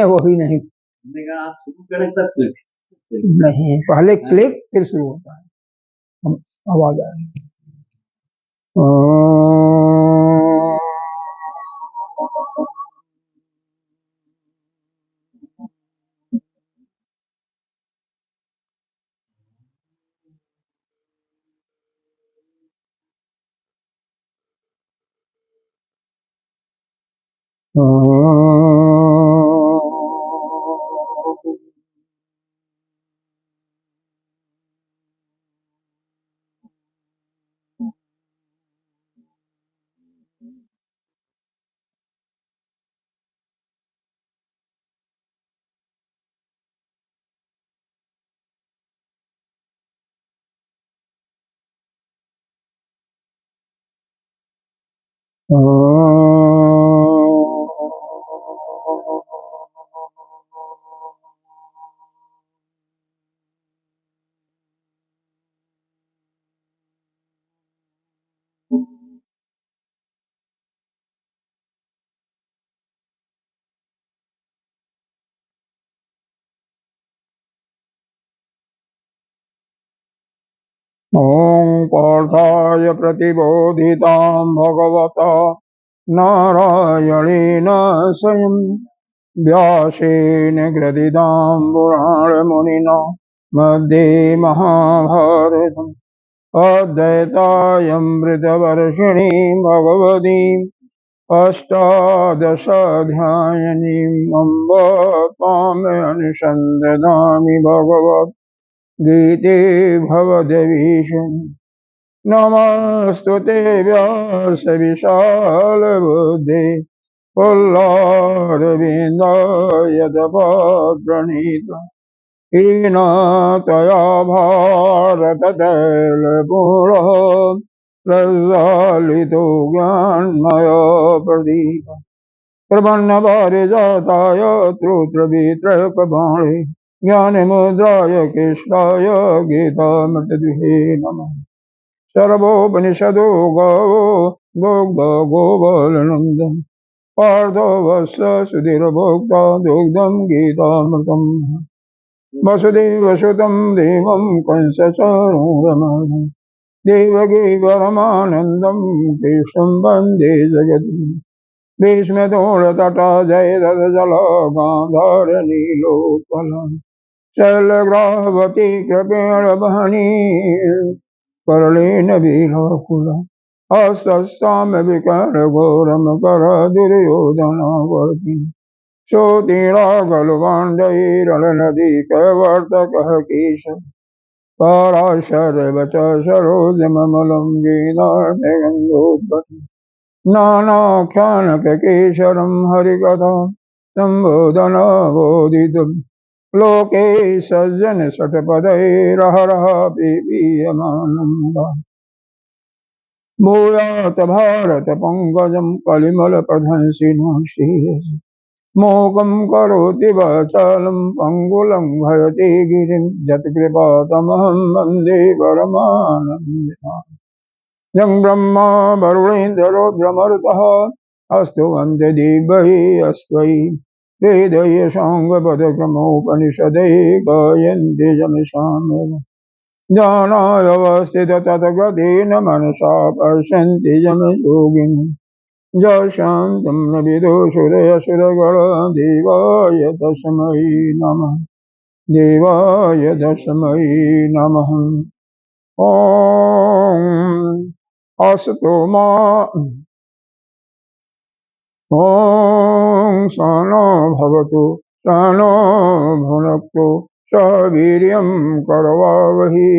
वो ही नहीं। आप शुरू करें तब क्लिक नहीं, पहले क्लिक फिर शुरू होता है। हम आवाज आ रही है। ॐ पार्थाय प्रतिबोधितां भगवता नारायणेन स्वयं व्यासेन ग्रथितां पुराणमुनिना मध्ये महाभारतम् अद्वैतायमृतवर्षिणीं भगवतीम् अष्टादशाध्यायिनीम् अम्ब त्वामनुसन्दधामि भगवत् गीते भवद्वेषु नमस्तुते व्यासविशालबुद्धे पुल्लारविन्दाय तपप्रणीता येन त्वया भारततैलपूर्णः प्रज्वालितो ज्ञानमयो प्रदीप प्रपन्नपारिजाताय स्तोत्रवित्रयकपाणे ज्ञानमुद्राय कृष्णाय गीतामृतदुहे नमः। सर्वोपनिषदो गावो दुग्धो गोपालनन्दन पार्थो वत्स सुधीर्भोक्ता दुग्धं गीतामृतम् वसुदेवसुतं देवं कंसचारूरमर्दनं देवकी परमानन्दं कृष्णं वन्दे जगद्गुरुं भीष्मतोळतटा जयदजलगान्धारनीलोत्पलं शैलग्रावती कृपेण वहनी करलेन वीराकुलम् हस्तस्तां विकरघोरं कर दुर्योधनवर्तिम् श्रोतिरागलुगाण्डैरलनदी कैवर्तकः केश पराशरवच सरोजममलं गीतार्थगन्धोद्भटम् नानाख्यानककेशरं हरिकथा सम्बोधनबोधितम् लोके सज्जनशतपदैरहरः पीयमानं भूयात् भारतपङ्कजं कलिमलप्रध्वंसिनो श्रीयसि मोकं करोति वाचालं पङ्गुलङ्घयति गिरिं यत्कृपातमहं वन्दे परमानन्दम् यं ब्रह्मा वरुणेन्द्ररुद्रमरुतः अस्तु वन्दे दिव्यैः अस्त्वयि वेदयशाङ्गपदक्रमोपनिषदै गायन्ति यमसामेव ज्ञानाय ततगतेन मनसा पश्यन्ति यमयोगिनि शान्तं न विदुषुरयसुरगणा देवाय तस्मै नमः देवाय तस्मै नमः। ॐ अस्तु मा ॐ सनो भवतु सनो भुनक्तु सह वीर्यं करवावहि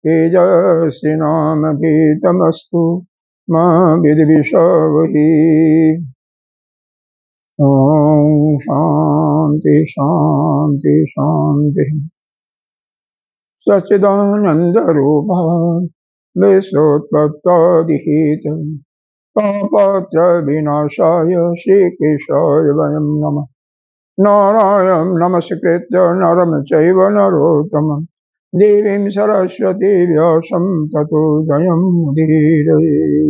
तेजस्विनामपीतमस्तु मा विद्विषावहि। ॐ शान्ति शान्ति शान्तिः। सच्चिदानन्दरूपः विश्वोत्पत्त्यादिहेतुः तापत्रविनाशाय श्रीकृष्णाय वयं नमः। नारायणं नमस्कृत्य नरं चैव नरोत्तमं देवीं सरस्वती व्यासं ततो जयमुदीरये।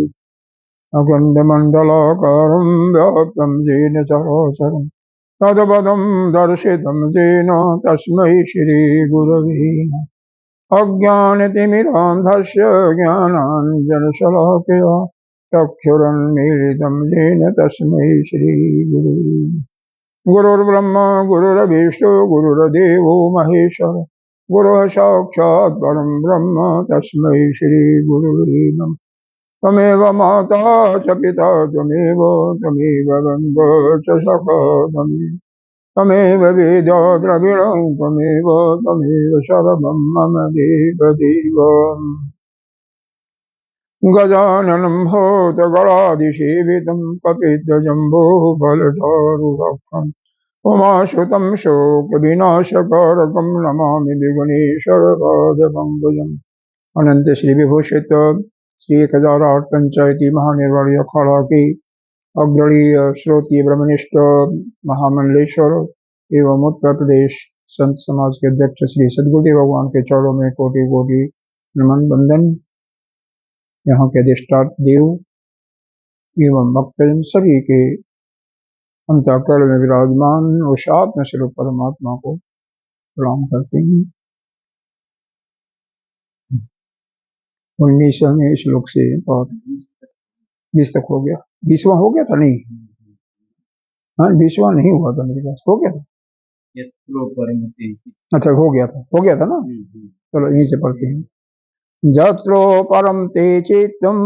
अखण्डमण्डलाकारं व्याप्तं येन चराचरं तद्पदं दर्शितं येन तस्मै श्रीगुरवे नमः। अज्ञानतिमिरान्धस्य ज्ञानाञ्जनशलाकया चक्षुरुन्मीलितं येन तस्मै श्रीगुरवे नमः। गुरुर्ब्रह्मा गुरुर्विष्णु गुरुर्देवो महेश्वर गुरुः साक्षात् परं ब्रह्म तस्मै श्रीगुरवे नमः। त्वमेव माता च पिता त्वमेव बन्धुः च सखा त्वमेव वेदा द्रविणं त्वमेव सर्वं मम देवदेव। गजाननं भूतगणाधिसेवितं कपिध्वजम्बूफलचारुभक्षम् उमासुतं शोकविनाशकारकं नमामि विघ्नेश्वरपादपङ्कजम्। अनंत श्री विभूषित श्री 1008 पंचायती महानिर्वाणी अखाड़ा के अग्रणीय श्रोतीय ब्रह्मनिष्ठ महामंडलेश्वर एवं उत्तर प्रदेश संत समाज के अध्यक्ष श्री सदगुरुदेव भगवान के चरणों में कोटि कोटि नमन बंदन। यहाँ के अधिष्ठाता देव एवं भक्तजन सभी के अंतःकरण में विराजमान उस आत्म स्वरूप परमात्मा को प्रणाम करते हैं। 19वें श्लोक से और 20 तक हो गया। 20वां हो गया था नहीं? हाँ 20वां नहीं हुआ था मेरे पास, हो गया था। अच्छा हो गया था ना। चलो यहीं से पढ़ते हैं। जत्रो परम ते चित्तम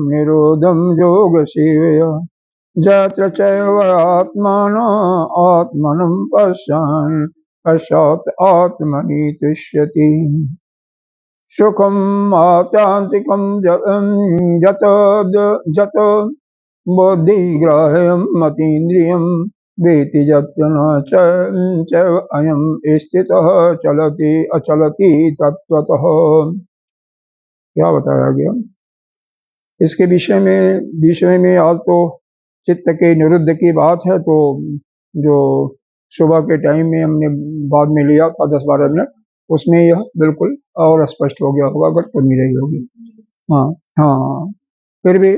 निरोधम योग सेवया जत्र चैव आत्मनं पश्चात् आत्मनि तुष्यति सुखम आत्यांतिकम जत बुद्धिग्राह्यं मतीन्द्रियं वेति यत्र न अयं स्थितः चलति अचलति तत्त्वतः। क्या बताया गया इसके विषय में? आज तो चित्त के निरुद्ध की बात है, तो जो सुबह के टाइम में हमने बाद में लिया था 10-12 मिनट, उसमें यह बिल्कुल और स्पष्ट हो गया होगा अगर कमी रही होगी। हाँ फिर भी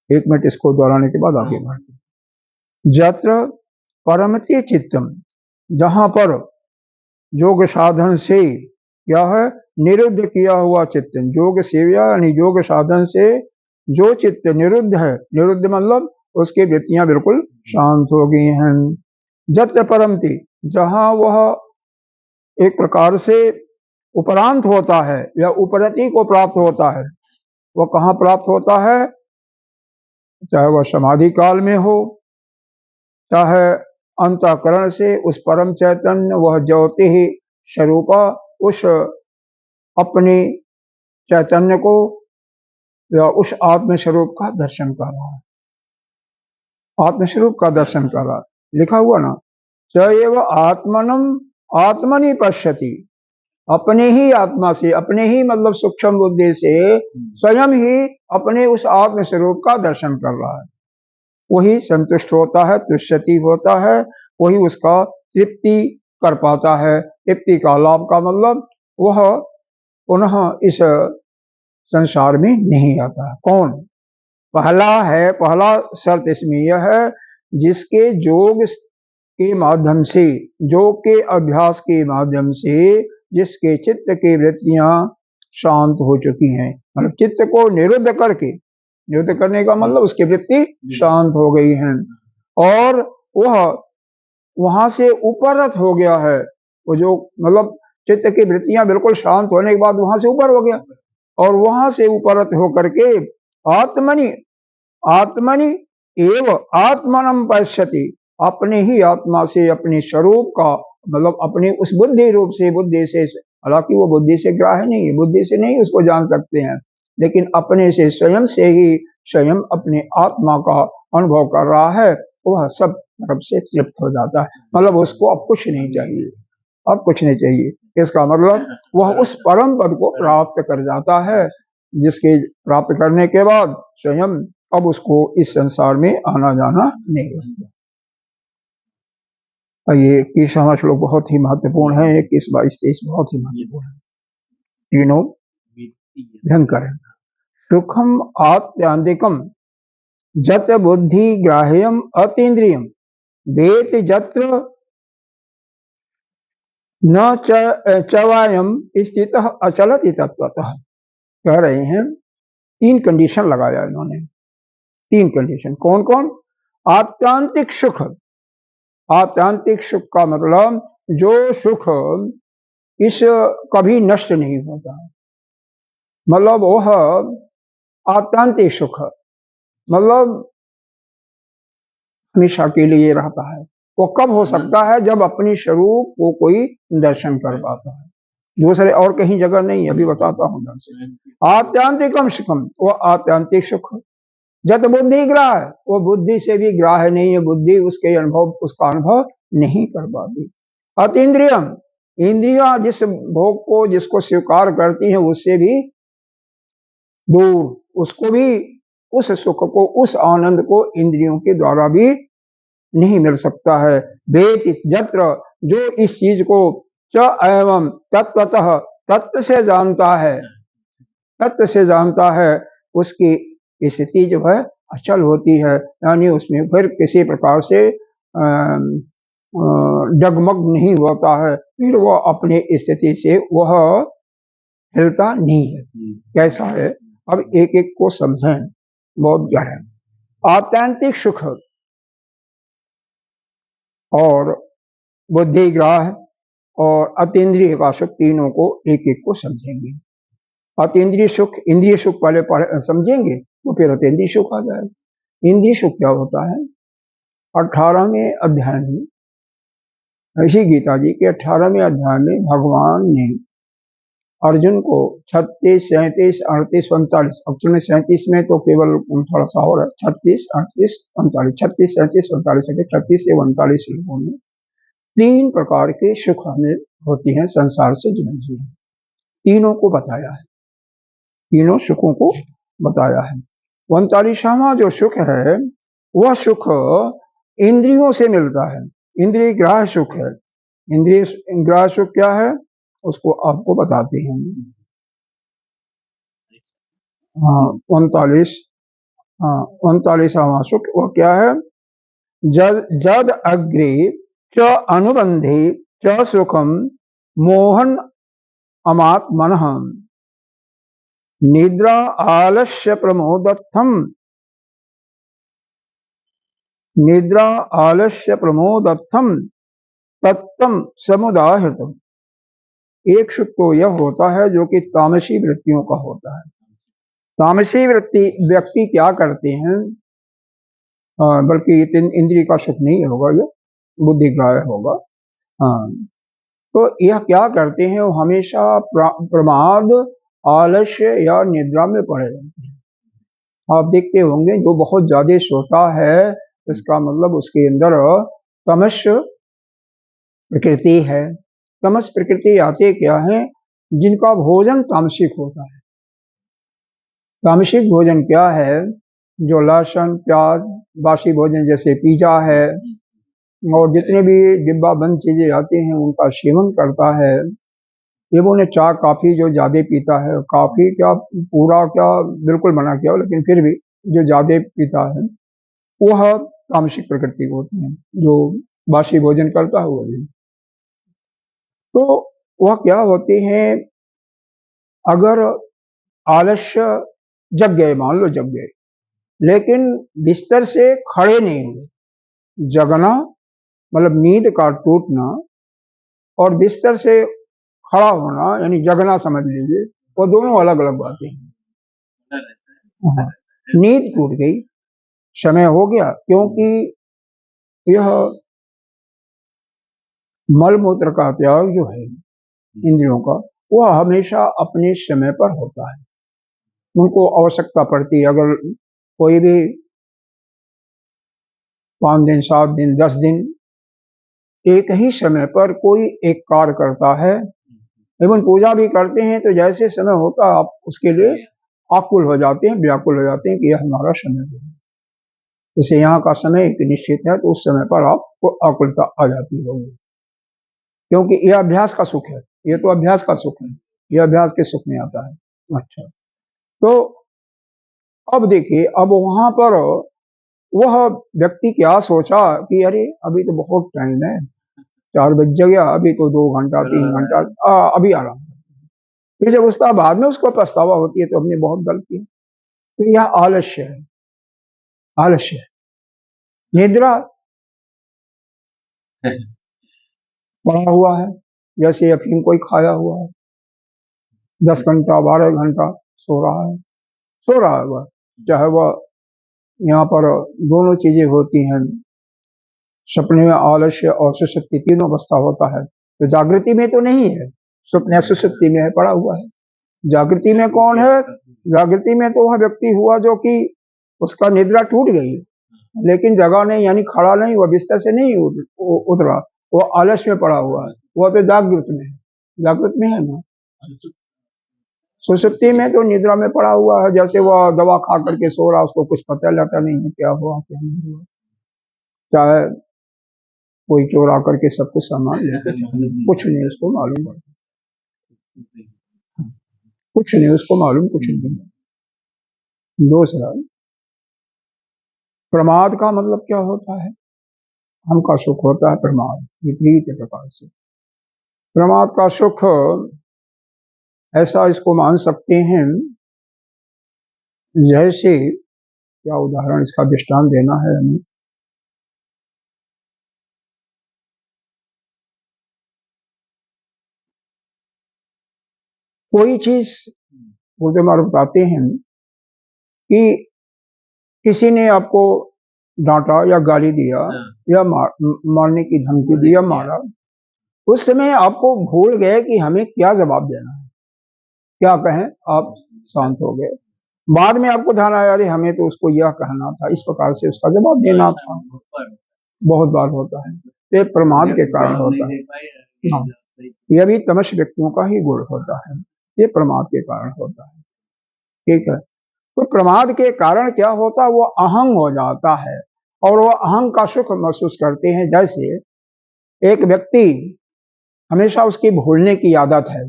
1 मिनट इसको दोहराने के बाद आगे बढ़ते। जत्र परमति चित्तम, जहां पर योग साधन से क्या है निरुद्ध किया हुआ चित्त, योग सेव्या यानी योग साधन से जो चित्त निरुद्ध है, निरुद्ध मतलब उसकी वृत्तियां बिल्कुल शांत हो गई हैं। जत्र परमति, जहां वह एक प्रकार से उपरांत होता है या उपरति को प्राप्त होता है, वह कहाँ प्राप्त होता है? चाहे वह समाधि काल में हो, चाहे अंतःकरण से उस परम चैतन्य वह ज्योति ही स्वरूपा उस अपने चैतन्य को या उस आत्म स्वरूप का दर्शन कर रहा है, आत्मस्वरूप का दर्शन कर रहा है। लिखा हुआ ना, चैव आत्मनं आत्मनि पश्यति, अपने ही आत्मा से, अपने ही मतलब सूक्ष्म बुद्धि से स्वयं ही अपने उस आत्म स्वरूप का दर्शन कर रहा है। वही संतुष्ट होता है, तुष्यति होता है, वही उसका तृप्ति कर पाता है। तृप्ति का लाभ का मतलब वह पुनः इस संसार में नहीं आता। कौन? पहला शर्त इसमें यह है जिसके योग के माध्यम से, योग के अभ्यास के माध्यम से जिसके चित्त की वृत्तियां शांत हो चुकी हैं, मतलब चित्त को निरुद्ध करके, निरुद्ध करने का मतलब उसकी वृत्ति शांत हो गई है और वह वहां से उपरत हो गया है। वो जो मतलब चित्त की वृत्तियां बिल्कुल शांत होने के बाद वहां से ऊपर हो गया और वहां से उपरत होकर के आत्मनि एव आत्मनं पश्यति, अपने ही आत्मा से, अपने स्वरूप का मतलब अपने उस बुद्धि रूप से, बुद्धि से, हालांकि वो बुद्धि से ग्राह्य नहीं है, बुद्धि से नहीं उसको जान सकते हैं, लेकिन अपने से स्वयं से ही स्वयं अपने आत्मा का अनुभव कर रहा है, वह सब तरफ से तृप्त हो जाता है। मतलब उसको अब कुछ नहीं चाहिए, अब कुछ नहीं चाहिए। इसका मतलब वह उस परम पद को प्राप्त कर जाता है, जिसके प्राप्त करने के बाद स्वयं अब उसको इस संसार में आना जाना नहीं होता। ये 21वां श्लोक बहुत ही महत्वपूर्ण है, 21, 22, 23 बहुत ही महत्वपूर्ण है, तीनों भयंकर है। सुखम आत्यांतिकम जत बुद्धि ग्राह्यम अतीन्द्रियम, वेति यत्र न चवायम स्थितः अचलति तत्वतः। कह रहे हैं 3 कंडीशन लगाया इन्होंने, 3 कंडीशन। कौन कौन? आत्यांतिक सुख। आत्यांतिक सुख का मतलब जो सुख इस कभी नष्ट नहीं होता, मतलब वह आत्यांतिक सुख, मतलब हमेशा के लिए रहता है। वो कब हो सकता है? जब अपने स्वरूप को कोई दर्शन कर पाता है, दूसरे और कहीं जगह नहीं। अभी बताता हूँ दर्शन। आत्यांतिकम सुखम, वो आत्यांतिक सुख। जत बुद्धि ग्राह, वो बुद्धि से भी ग्राह्य नहीं है, बुद्धि उसके अनुभव, उसका अनुभव नहीं कर पाती। अतीन्द्रियम, इंद्रिया जिस भोग को, जिसको स्वीकार करती हैं, उससे भी दूर, उसको भी, उस सुख को, उस आनंद को इंद्रियों के द्वारा भी नहीं मिल सकता है। वेति यत्र, जो इस चीज को च एवं तत्वतः, तत्व से जानता है, तत्व से जानता है, उसकी स्थिति जो है अचल होती है, यानी उसमें फिर किसी प्रकार से डगमग नहीं होता है, फिर वह अपने स्थिति से वह हिलता नहीं है। कैसा है? अब एक एक को समझें, बहुत गहरा। आत्यंतिक सुख और बुद्धिग्राह और अतीन्द्रिय का सुख, तीनों को एक एक को समझेंगे। अतीन्द्रिय सुख, इंद्रिय सुख पहले समझेंगे तो फिर अतीन्द्रिय सुख आ जाएगा। इंद्रिय सुख क्या होता है? 18वें अध्याय में, इसी गीता जी के 18वें अध्याय में भगवान ने अर्जुन को 36, 37, 38, 39, एक्चुअली 37 में तो केवल थोड़ा सा और है, 36, 38, 39, 36, 37, 39, 36 से 39 श्लोकों में 3 प्रकार के सुख हमें होती हैं संसार से जुड़े हुए, तीनों को बताया है, तीनों सुखों को बताया है। 39वां जो सुख है वह सुख इंद्रियों से मिलता है, इंद्रिय ग्राह्य सुख है। इंद्रिय ग्राह्य सुख क्या है उसको आपको बताते हैं। हाँ, 39वां सुख वह क्या है? जद अग्रे च अनुबंधे च सुखम मोहन अमात मनः निद्रा आलस्य प्रमोदत्थम, निद्रा आलस्य प्रमोदत्थम तत्तम समुदाहृतम। एक सुख तो यह होता है जो कि तामसी वृत्तियों का होता है। तामसी व्यक्ति क्या करते हैं, बल्कि इंद्रिय का सुख नहीं होगा, यह बुद्धिग्राह्य होगा। हाँ, तो यह क्या करते हैं? वो हमेशा प्रमाद, आलस्य या निद्रा में पड़े रहते हैं। आप देखते होंगे जो बहुत ज्यादा सोता है, इसका मतलब उसके अंदर तमस प्रकृति है। तमस प्रकृति आते क्या है? जिनका भोजन तामसिक होता है। तामसिक भोजन क्या है? जो लहसुन, प्याज, बासी भोजन जैसे पिज्जा है और जितने भी डिब्बा बंद चीजें आती हैं उनका सेवन करता है। ये वो ने चाय कॉफी जो ज्यादा पीता है, कॉफी क्या पूरा क्या बिल्कुल मना किया, लेकिन फिर भी जो ज्यादा पीता है वह तामसिक प्रकृति होती है, जो बासी भोजन करता है वह। तो वह क्या होते हैं? अगर आलस्य जग गए, मान लो जग गए, लेकिन बिस्तर से खड़े नहीं हुए। जगना मतलब नींद का टूटना और बिस्तर से खड़ा होना यानी जगना समझ लीजिए, वो दोनों अलग अलग बातें हैं। हाँ, नींद टूट गई, समय हो गया, क्योंकि यह मल मूत्र का त्याग जो है इंद्रियों का, वह हमेशा अपने समय पर होता है। उनको आवश्यकता पड़ती है। अगर कोई भी 5 दिन, 7 दिन, 10 दिन एक ही समय पर कोई एक कार्य करता है, एवं पूजा भी करते हैं, तो जैसे समय होता है आप उसके लिए आकुल हो जाते हैं, व्याकुल हो जाते हैं कि यह हमारा समय है। जैसे यहाँ का समय एक निश्चित है, तो उस समय पर आपको आकुलता आ जाती होगी, क्योंकि यह अभ्यास का सुख है। ये तो अभ्यास का सुख है, यह अभ्यास के सुख में आता है। अच्छा, तो अब देखिए, अब वहां पर वह व्यक्ति क्या सोचा कि अरे अभी तो बहुत टाइम है, 4 बज गया, अभी तो 2 घंटा 3 घंटा अभी आराम। फिर जब उसका बाद में उसको पछतावा होती है तो हमने बहुत गलत किया। तो यह आलस्य है, आलस्य है। निद्रा पड़ा हुआ है, जैसे अफीम कोई खाया हुआ है, 10 घंटा 12 घंटा सो रहा है, सो रहा है वह, चाहे वह यहाँ पर दोनों चीजें होती हैं, सपने में आलस्य और सुषुप्ति तीनों अवस्था होता है। तो जागृति में तो नहीं है, स्वप्न सुषुप्ति में है, पड़ा हुआ है। जागृति में कौन है? जागृति में तो वह व्यक्ति हुआ जो कि उसका निद्रा टूट गई, लेकिन जगह नहीं, यानी खड़ा नहीं, वह बिस्तर से नहीं उतरा, वो आलस्य में पड़ा हुआ है, वह तो जागृत में है, जागृत में है ना। सुषुप्ति में तो निद्रा में पड़ा हुआ है, जैसे वह दवा खा करके सो रहा, उसको कुछ पता लगता नहीं है क्या हुआ क्या नहीं हुआ, चाहे कोई चोर आकर के सब कुछ सामान ले, कुछ नहीं उसको मालूम पड़ता, कुछ नहीं उसको मालूम, कुछ नहीं। दूसरा, प्रमाद का मतलब क्या होता है? हम का सुख होता है प्रमाद, विपरीत प्रकार से। प्रमाद का सुख ऐसा इसको मान सकते हैं, जैसे क्या उदाहरण इसका दृष्टांत देना है हमें। कोई चीज बोलते मार बताते हैं कि किसी ने आपको डांटा या गाली दिया या मारने की धमकी दी या मारा, उस समय आपको भूल गए कि हमें क्या जवाब देना है, क्या कहें, आप शांत हो गए। बाद में आपको ध्यान आया, अरे हमें तो उसको यह कहना था, इस प्रकार से उसका जवाब देना था। बहुत बार होता है, ये प्रमाद के कारण होता है। हाँ, यह भी तमस व्यक्तियों का ही गुण होता है, ये प्रमाद के कारण होता है। ठीक है, तो प्रमाद के कारण क्या होता है, वो अहंग हो जाता है और वो अहंग का सुख महसूस करते हैं। जैसे एक व्यक्ति हमेशा उसकी भूलने की आदत है,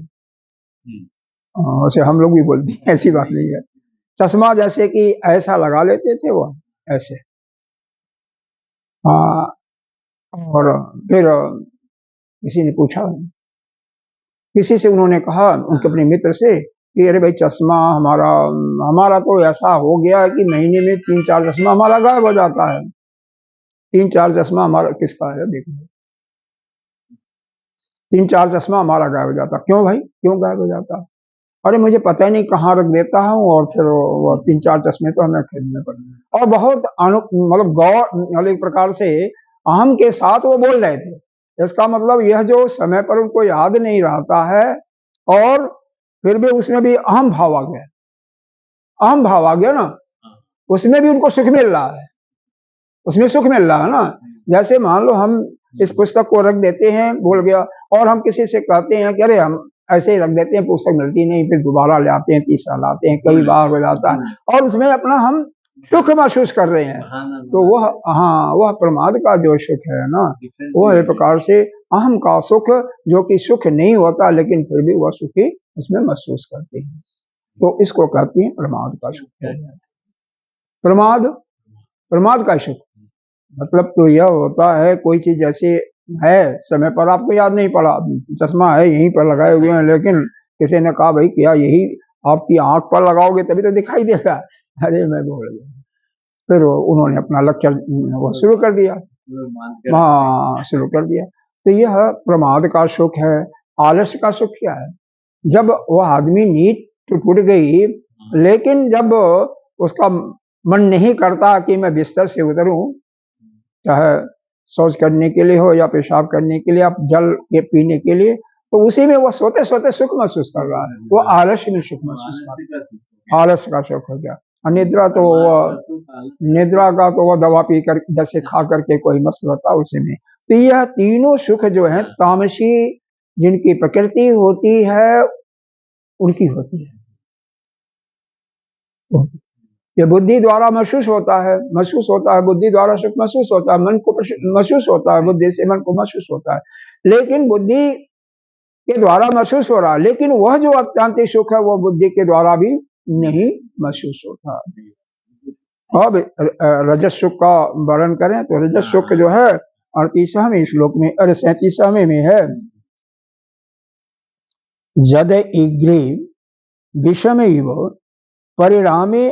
वैसे हम लोग भी बोलते हैं, ऐसी बात नहीं है। चश्मा जैसे कि ऐसा लगा लेते थे वो ऐसे, और फिर किसी ने पूछा, किसी से उन्होंने कहा, उनके अपने मित्र से, कि अरे भाई चश्मा हमारा तो ऐसा हो गया है कि महीने में 3-4 चश्मा हमारा गायब हो जाता है। 3-4 चश्मा हमारा किसका है, देखो 3-4 चश्मा हमारा गायब हो जाता। क्यों भाई, क्यों गायब हो जाता? अरे मुझे पता ही नहीं कहाँ रख देता हूँ, और फिर वो 3-4 चश्मे तो हमें खरीदने पड़े। और बहुत मतलब गौर, एक प्रकार से अहम के साथ वो बोल रहे थे। इसका मतलब यह जो समय पर उनको याद नहीं रहता है, और फिर भी उसमें भी अहम भाव आ गया, अहम भाव आ गया ना, उसमें भी उनको सुख मिल रहा है, उसमें सुख मिल रहा है ना। जैसे मान लो हम इस पुस्तक को रख देते हैं, भूल गया, और हम किसी से कहते हैं कि अरे हम ऐसे ही रख देते हैं, पुस्तक मिलती नहीं, फिर दोबारा ले आते हैं, तीसरा लाते हैं, कई बार हो जाता है, और उसमें अपना हम सुख महसूस कर रहे हैं। तो वह, हाँ, वह प्रमाद का जो सुख है ना, वह एक प्रकार से अहम का सुख, जो कि सुख नहीं होता, लेकिन फिर भी वह सुखी उसमें महसूस करते हैं, तो इसको कहते हैं प्रमाद का सुख। प्रमाद, प्रमाद का सुख मतलब तो यह होता है, कोई चीज जैसे है, समय पर आपको याद नहीं पड़ा, चश्मा है यहीं पर लगाए हुए हैं, लेकिन किसी ने कहा भाई क्या यही आपकी आंख पर लगाओगे तभी तो दिखाई देगा, अरे मैं भूल गया। फिर उन्होंने अपना लेक्चर वो शुरू कर दिया, हाँ शुरू कर दिया। तो यह प्रमाद का सुख है। आलस्य का सुख क्या है? जब वह आदमी नींद तो टूट गई, लेकिन जब उसका मन नहीं करता कि मैं बिस्तर से उतरूं, चाहे शौच करने के लिए हो या पेशाब करने के लिए, आप जल के पीने के लिए, तो उसी में वो सोते सोते सुख महसूस कर रहा है, वो आलस्य में सुख महसूस कर रहा है, आलस्य का सुख हो गया। निद्रा तो निद्रा का तो वो दवा पी कर जैसे खा करके कोई मस्त रहता है उसी में। तो यह तीनों सुख जो है तामसी जिनकी प्रकृति होती है उनकी होती है, ये बुद्धि द्वारा महसूस होता है, महसूस होता है, बुद्धि द्वारा सुख महसूस होता है, मन को महसूस होता है, बुद्धि से मन को महसूस होता है, लेकिन बुद्धि के द्वारा महसूस हो रहा है, लेकिन वह जो अत्यंत सुख है वो बुद्धि के द्वारा भी नहीं महसूस होता। अब रजस सुख का वर्णन करें तो रजस सुख जो है 38वें श्लोक में, अरे 37वें में है, जद इग्रे विषमेव परिणामे,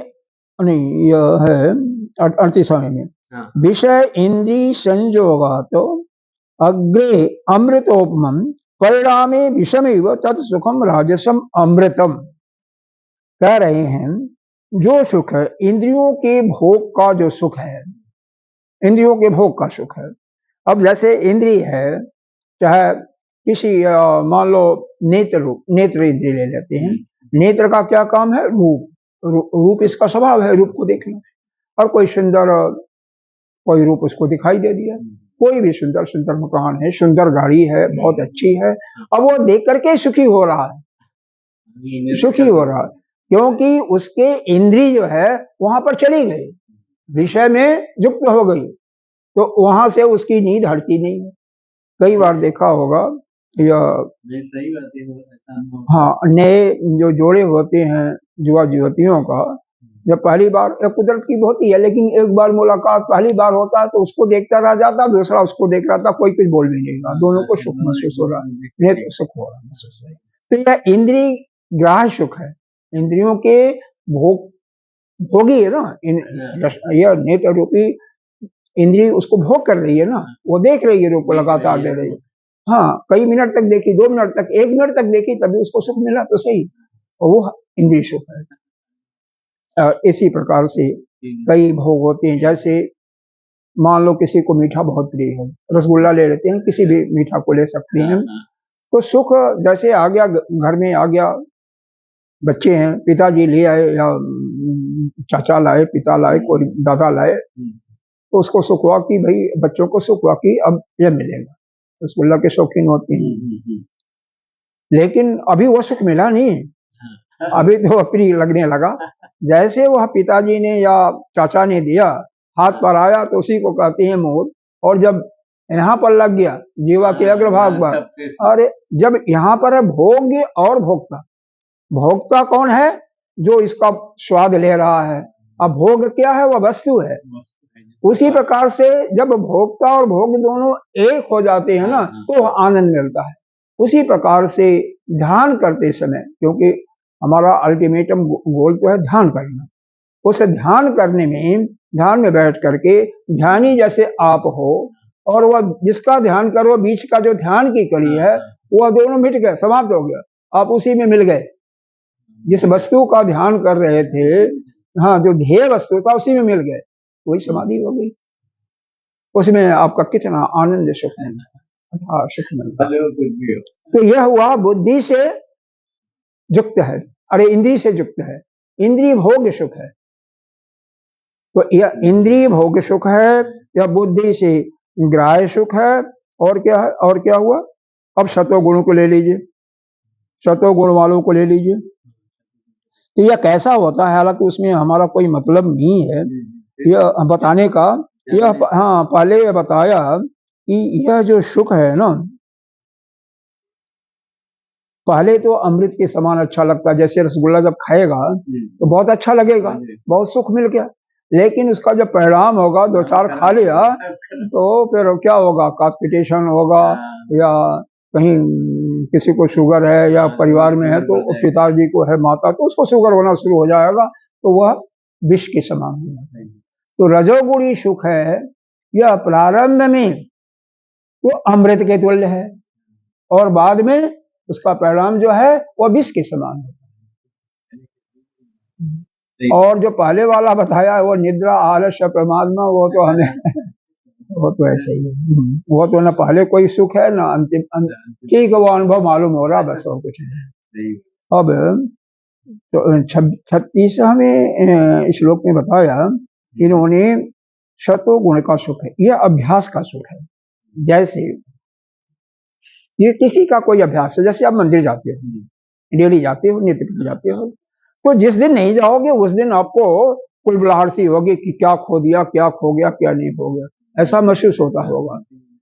नहीं यह है 38वें में, हाँ। विषय इंद्रिय संयोगात अग्रे अमृतोपमं परिणामे विषमेव तत् सुखम राजसम अमृतम। कह रहे हैं जो सुख है इंद्रियों के भोग का, जो सुख है इंद्रियों के भोग का सुख है। अब जैसे इंद्रिय है, चाहे किसी मान लो नेत्र, रूप नेत्र इंद्रिय ले लेते हैं। नेत्र का क्या काम है? रूप इसका स्वभाव है, रूप को देखना। और कोई सुंदर कोई रूप उसको दिखाई दे दिया, कोई भी सुंदर सुंदर मकान है, सुंदर गाड़ी है, बहुत अच्छी है, अब वो देख करके सुखी हो रहा है, सुखी हो रहा है, क्योंकि उसके इंद्रिय जो है वहां पर चली गई, विषय में युक्त हो गई, तो वहां से उसकी नींद हटती नहीं है। कई बार देखा होगा या सही बात है। हाँ, नए जो जोड़े होते हैं युवा युवतियों का, जब पहली बार कुदरत की होती है, लेकिन एक बार मुलाकात पहली बार होता है तो उसको देखता रह जाता, दूसरा उसको देख रहा था, कोई कुछ बोल भी नहीं रहा, दोनों को सुख महसूस हो रहा है, नेत्र सुख हो रहा महसूस हो रहा है। तो यह इंद्रिय ग्राह्य सुख है, इंद्रियों के भोग भोगी है ना, यह नेत्र रूपी इंद्रिय उसको भोग कर रही है ना, वो देख रही है, रूप को लगातार दे रही है। हाँ, कई मिनट तक देखी, 2 मिनट तक, 1 मिनट तक देखी, तभी उसको सुख मिला तो सही, और वो इंद्रिय सुख है। इसी प्रकार से कई भोग होते हैं, जैसे मान लो किसी को मीठा बहुत प्रिय है, रसगुल्ला ले लेते हैं, किसी भी मीठा को ले सकते हैं, तो सुख जैसे आ गया, घर में आ गया, बच्चे हैं, पिताजी ले आए या चाचा लाए, पिता लाए, कोई दादा लाए, तो उसको सुख हुआ कि भाई, बच्चों को सुख हुआ कि अब यह मिलेगा, रसगुल्ला के शौकीन होते हैं। लेकिन अभी वो सुख मिला नहीं, अभी तो प्रिय लगने लगा। जैसे वह पिताजी ने या चाचा ने दिया, हाथ पर आया तो उसी को कहते हैं मोर, और जब यहाँ पर लग गया जीवा के अग्रभाग पर, अरे जब यहाँ पर है भोग्य और भोक्ता, भोक्ता कौन है? जो इसका स्वाद ले रहा है, अब भोग क्या है? वह वस्तु है। उसी प्रकार से जब भोक्ता और भोग दोनों एक हो जाते हैं ना, तो आनंद मिलता है। उसी प्रकार से ध्यान करते समय, क्योंकि हमारा अल्टीमेटम गोल तो है ध्यान करना, उस ध्यान करने में, ध्यान में बैठ करके ध्यानी जैसे आप हो, और वह जिसका ध्यान करो, बीच का जो ध्यान की कड़ी है, वह दोनों मिट गए, समाप्त हो गया, आप उसी में मिल गए। जिस वस्तु का ध्यान कर रहे थे, हाँ, जो ध्येय वस्तु था उसी में मिल गए, वही समाधि हो गई। उसमें आपका कितना आनंद सुख मिलता है, सुख मिलता है। तो यह हुआ बुद्धि से युक्त है, अरे इंद्रिय से युक्त है, इंद्रिय भोग सुख है। तो यह इंद्रिय भोग सुख है, या बुद्धि से ग्राह्य सुख है। और क्या है? और क्या हुआ? अब सतोगुण को ले लीजिए, सतोगुण वालों को ले लीजिए, तो यह कैसा होता है? हालांकि उसमें हमारा कोई मतलब नहीं है यह बताने का। यह हाँ, पहले यह बताया कि यह जो सुख है ना, पहले तो अमृत के समान अच्छा लगता है, जैसे रसगुल्ला जब खाएगा तो बहुत अच्छा लगेगा, बहुत सुख मिल गया, लेकिन उसका जब परिणाम होगा, 2-4 खा लिया तो फिर क्या होगा? कॉन्स्टिपेशन होगा, या कहीं किसी को शुगर है या परिवार में है तो पिताजी को है, माता, तो उसको शुगर होना शुरू हो जाएगा, तो वह विष के समान हो जाता है। तो रजोगुणी सुख है, यह प्रारंभ में तो अमृत के तुल्य है, और बाद में उसका परिणाम जो है वह विष के समान है। और जो पहले वाला बताया है वो निद्रा, आलस्य, प्रमाद में, वो तो हमें वो तो ऐसे ही है, वो तो ना पहले कोई सुख है ना अंतिम, ठीक है, वो अनुभव मालूम हो रहा, बस और कुछ नहीं। अब तो 36वें श्लोक में बताया, इन्होंने शतोगुण का सुख है, यह अभ्यास का सुख है। जैसे ये किसी का कोई अभ्यास है, जैसे आप मंदिर जाते हो, डेली जाते हो, नित्य करके जाते हो, तो जिस दिन नहीं जाओगे उस दिन आपको कुल बुलाहट सी होगी कि क्या खो दिया, क्या खो गया, क्या नहीं हो गया, ऐसा महसूस होता होगा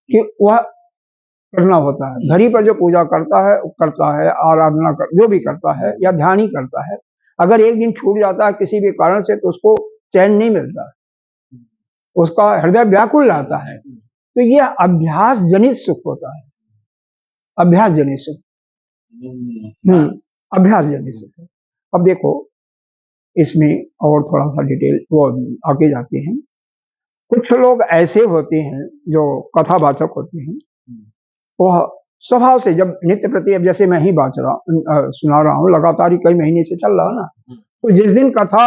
कि वह करना होता है। घड़ी पर जो पूजा करता है, आराधना जो भी करता है या ध्यान ही करता है, अगर एक दिन छूट जाता है किसी भी कारण से, तो उसको चैन नहीं मिलता, उसका हृदय व्याकुल रहता है। तो यह अभ्यास जनित सुख होता है, अभ्यास जनित सुख। अभ्यास जनित सुख। अब देखो इसमें और थोड़ा सा डिटेल वो आगे जाते हैं। कुछ लोग ऐसे होते हैं जो कथावाचक होते हैं, वह स्वभाव से जब नित्य प्रति, अब जैसे मैं ही सुना रहा हूँ, लगातार ही कई महीने से चल रहा है ना, तो जिस दिन कथा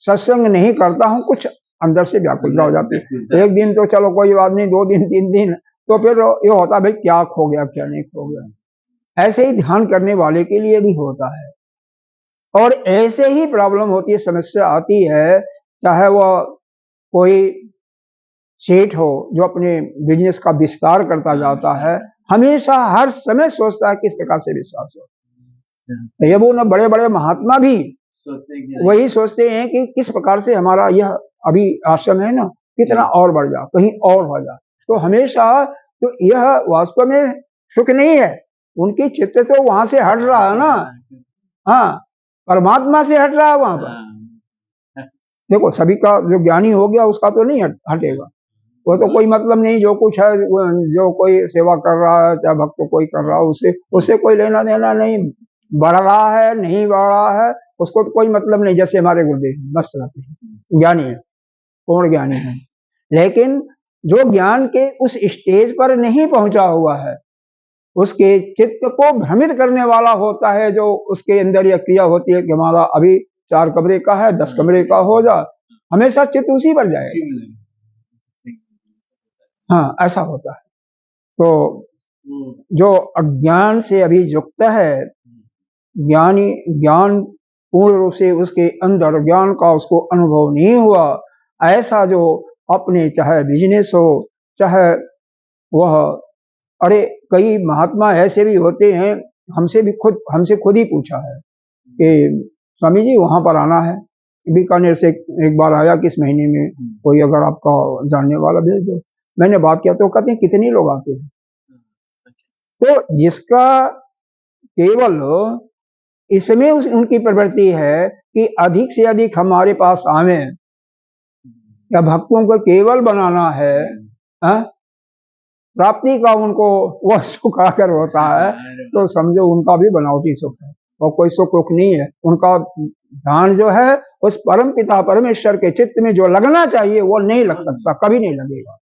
सत्संग नहीं करता हूँ कुछ अंदर से व्याकुलता हो जाती है। एक दिन तो चलो कोई बात नहीं, 2 दिन 3 दिन तो फिर ये होता भाई क्या खो गया क्या नहीं खो गया। ऐसे ही ध्यान करने वाले के लिए भी होता है, और ऐसे ही प्रॉब्लम होती है, समस्या आती है, चाहे वह कोई सेठ हो जो अपने बिजनेस का विस्तार करता जाता है, हमेशा हर समय सोचता है किस प्रकार से विश्वास हो। ये वो ना बड़े बड़े महात्मा भी वही सोचते हैं कि किस प्रकार से हमारा यह अभी आश्रम है ना कितना और बढ़ जा, कहीं और हो जा। तो हमेशा तो यह वास्तव में सुख नहीं है, उनकी चित्त तो वहां से हट रहा है ना, हाँ परमात्मा से हट रहा है वहां पर। देखो सभी का जो ज्ञानी हो गया उसका तो नहीं हटेगा, वो तो कोई मतलब नहीं, जो कुछ है जो कोई सेवा कर रहा है चाहे भक्त कोई कर रहा है उससे कोई लेना देना नहीं, बढ़ रहा है नहीं बढ़ रहा है उसको तो कोई मतलब नहीं। जैसे हमारे गुरुदेव मस्त रहते हैं, ज्ञानी है, पूर्ण ज्ञानी है, लेकिन जो ज्ञान के उस स्टेज पर नहीं पहुंचा हुआ है, उसके चित्त को भ्रमित करने वाला होता है, जो उसके अंदर यह क्रिया होती है कि हमारा अभी 4 कमरे का है 10 कमरे का हो जा, हमेशा चित्त उसी पर जाएगा। हाँ ऐसा होता है। तो जो अज्ञान से अभी युक्त है, ज्ञान पूर्ण रूप से उसके अंदर ज्ञान का उसको अनुभव नहीं हुआ, ऐसा जो अपने चाहे बिजनेस हो चाहे वह, अरे कई महात्मा ऐसे भी होते हैं, हमसे खुद ही पूछा है कि स्वामी जी वहां पर आना है, बीकानेर से एक बार आया किस महीने में, कोई अगर आपका जानने वाला भेज दो। मैंने बात किया तो कहते हैं कितने लोग आते हैं। तो जिसका केवल इसमें उनकी प्रवृत्ति है कि अधिक से अधिक हमारे पास आवे या भक्तों को केवल बनाना है, प्राप्ति का उनको वह सुख आकर होता है, तो समझो उनका भी बनावटी सुख है और कोई सुख नहीं है। उनका ध्यान जो है उस परम पिता परमेश्वर के चित्त में जो लगना चाहिए वो नहीं लग सकता, कभी नहीं लगेगा।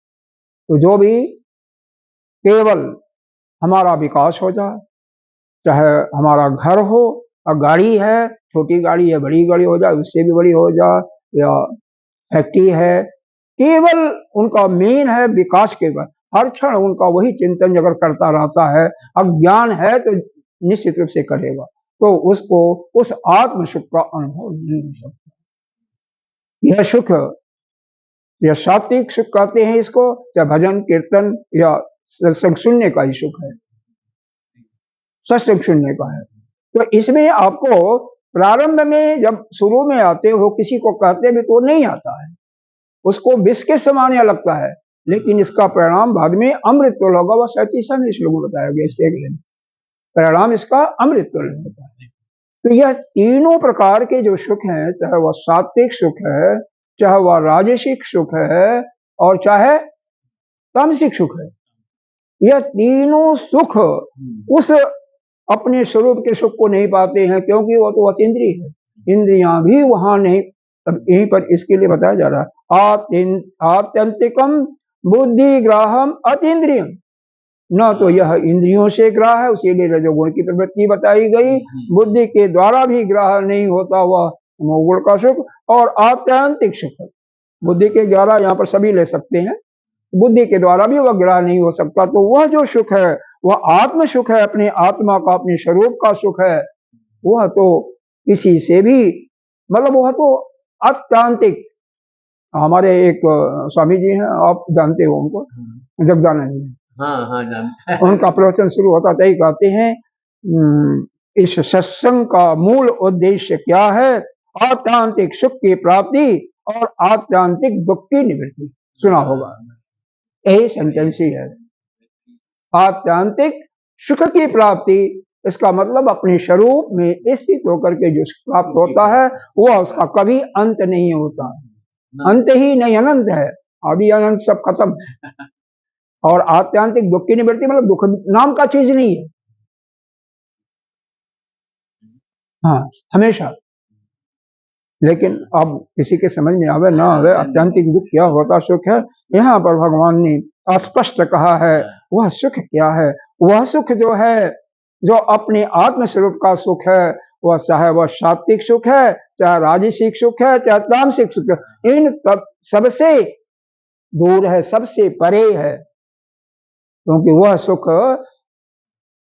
तो जो भी केवल हमारा विकास हो जाए, चाहे हमारा घर हो और गाड़ी है, छोटी गाड़ी है बड़ी गाड़ी हो जाए, उससे भी बड़ी हो जाए, या फैक्ट्री है, केवल उनका मेन है विकास के बाद हर क्षण उनका वही चिंतन अगर करता रहता है, अज्ञान है तो निश्चित रूप से करेगा, तो उसको उस आत्म सुख का अनुभव नहीं हो सकता। यह सुख, यह सात्विक सुख कहते हैं इसको, या भजन कीर्तन या सत्संग सुनने का ही सुख है, सत्संग सुनने का है। तो इसमें आपको प्रारंभ में जब शुरू में आते हो किसी को कहते भी तो नहीं आता है, उसको विष के समान या लगता है, लेकिन इसका परिणाम बाद में अमृत तुल्य होगा। वह 37 में श्लोक में बताया गया इसके अगले परिणाम इसका अमृत तुल्य होता है। तो यह तीनों प्रकार के जो सुख हैं, चाहे वह सात्विक सुख है, चाहे वह राजसिक सुख है और चाहे तामसिक सुख है, यह तीनों सुख उस अपने स्वरूप के सुख को नहीं पाते हैं, क्योंकि वो तो अतीन्द्रिय है, इंद्रियां भी वहां नहीं। अब यहीं पर इसके लिए बताया जा रहा है आत्यंतिकम बुद्धि ग्राहम अतीन्द्रियम, न तो यह इंद्रियों से ग्राह है, उसीलिए रजोगुण की प्रवृत्ति बताई गई, बुद्धि के द्वारा भी ग्राह नहीं होता वह तमोगुण का सुख, और आत्यंतिक सुख बुद्धि के द्वारा यहाँ पर सभी ले सकते हैं, बुद्धि के द्वारा भी वह ग्रह नहीं हो सकता। तो वह जो सुख है वह आत्म सुख है, अपने आत्मा का अपने स्वरूप का सुख है, वह तो किसी से भी मतलब वह तो अत्यांतिक। हमारे एक स्वामी जी हैं, आप जानते हो उनको, जगदानंद जी, हाँ जानते हैं। उनका प्रवचन शुरू होता था ही कहते हैं इस सत्संग का मूल उद्देश्य क्या है, आत्यांतिक सुख की प्राप्ति और आत्यांतिक दुख की निवृत्ति। सुना होगा, यही सेंटेंस ही है, आत्यांतिक सुख की प्राप्ति इसका मतलब अपने स्वरूप में स्थित होकर के जो प्राप्त होता है वह उसका कभी अंत नहीं होता, अंत ही नहीं, अनंत है, आदि अनंत सब खत्म। और आत्यांतिक दुख की निवृत्ति मतलब दुख नाम का चीज नहीं है, हाँ हमेशा। लेकिन अब किसी के समझ में आवे ना आवे आत्यांतिक दुख क्या होता सुख है, यहाँ पर भगवान ने स्पष्ट कहा है वह सुख क्या है। वह सुख जो है, जो अपने आत्म स्वरूप का सुख है, वह चाहे वह सात्विक सुख है, चाहे राजसिक सुख है, चाहे तामसिक सुख है, इन सबसे दूर है, सबसे परे है। क्योंकि वह सुख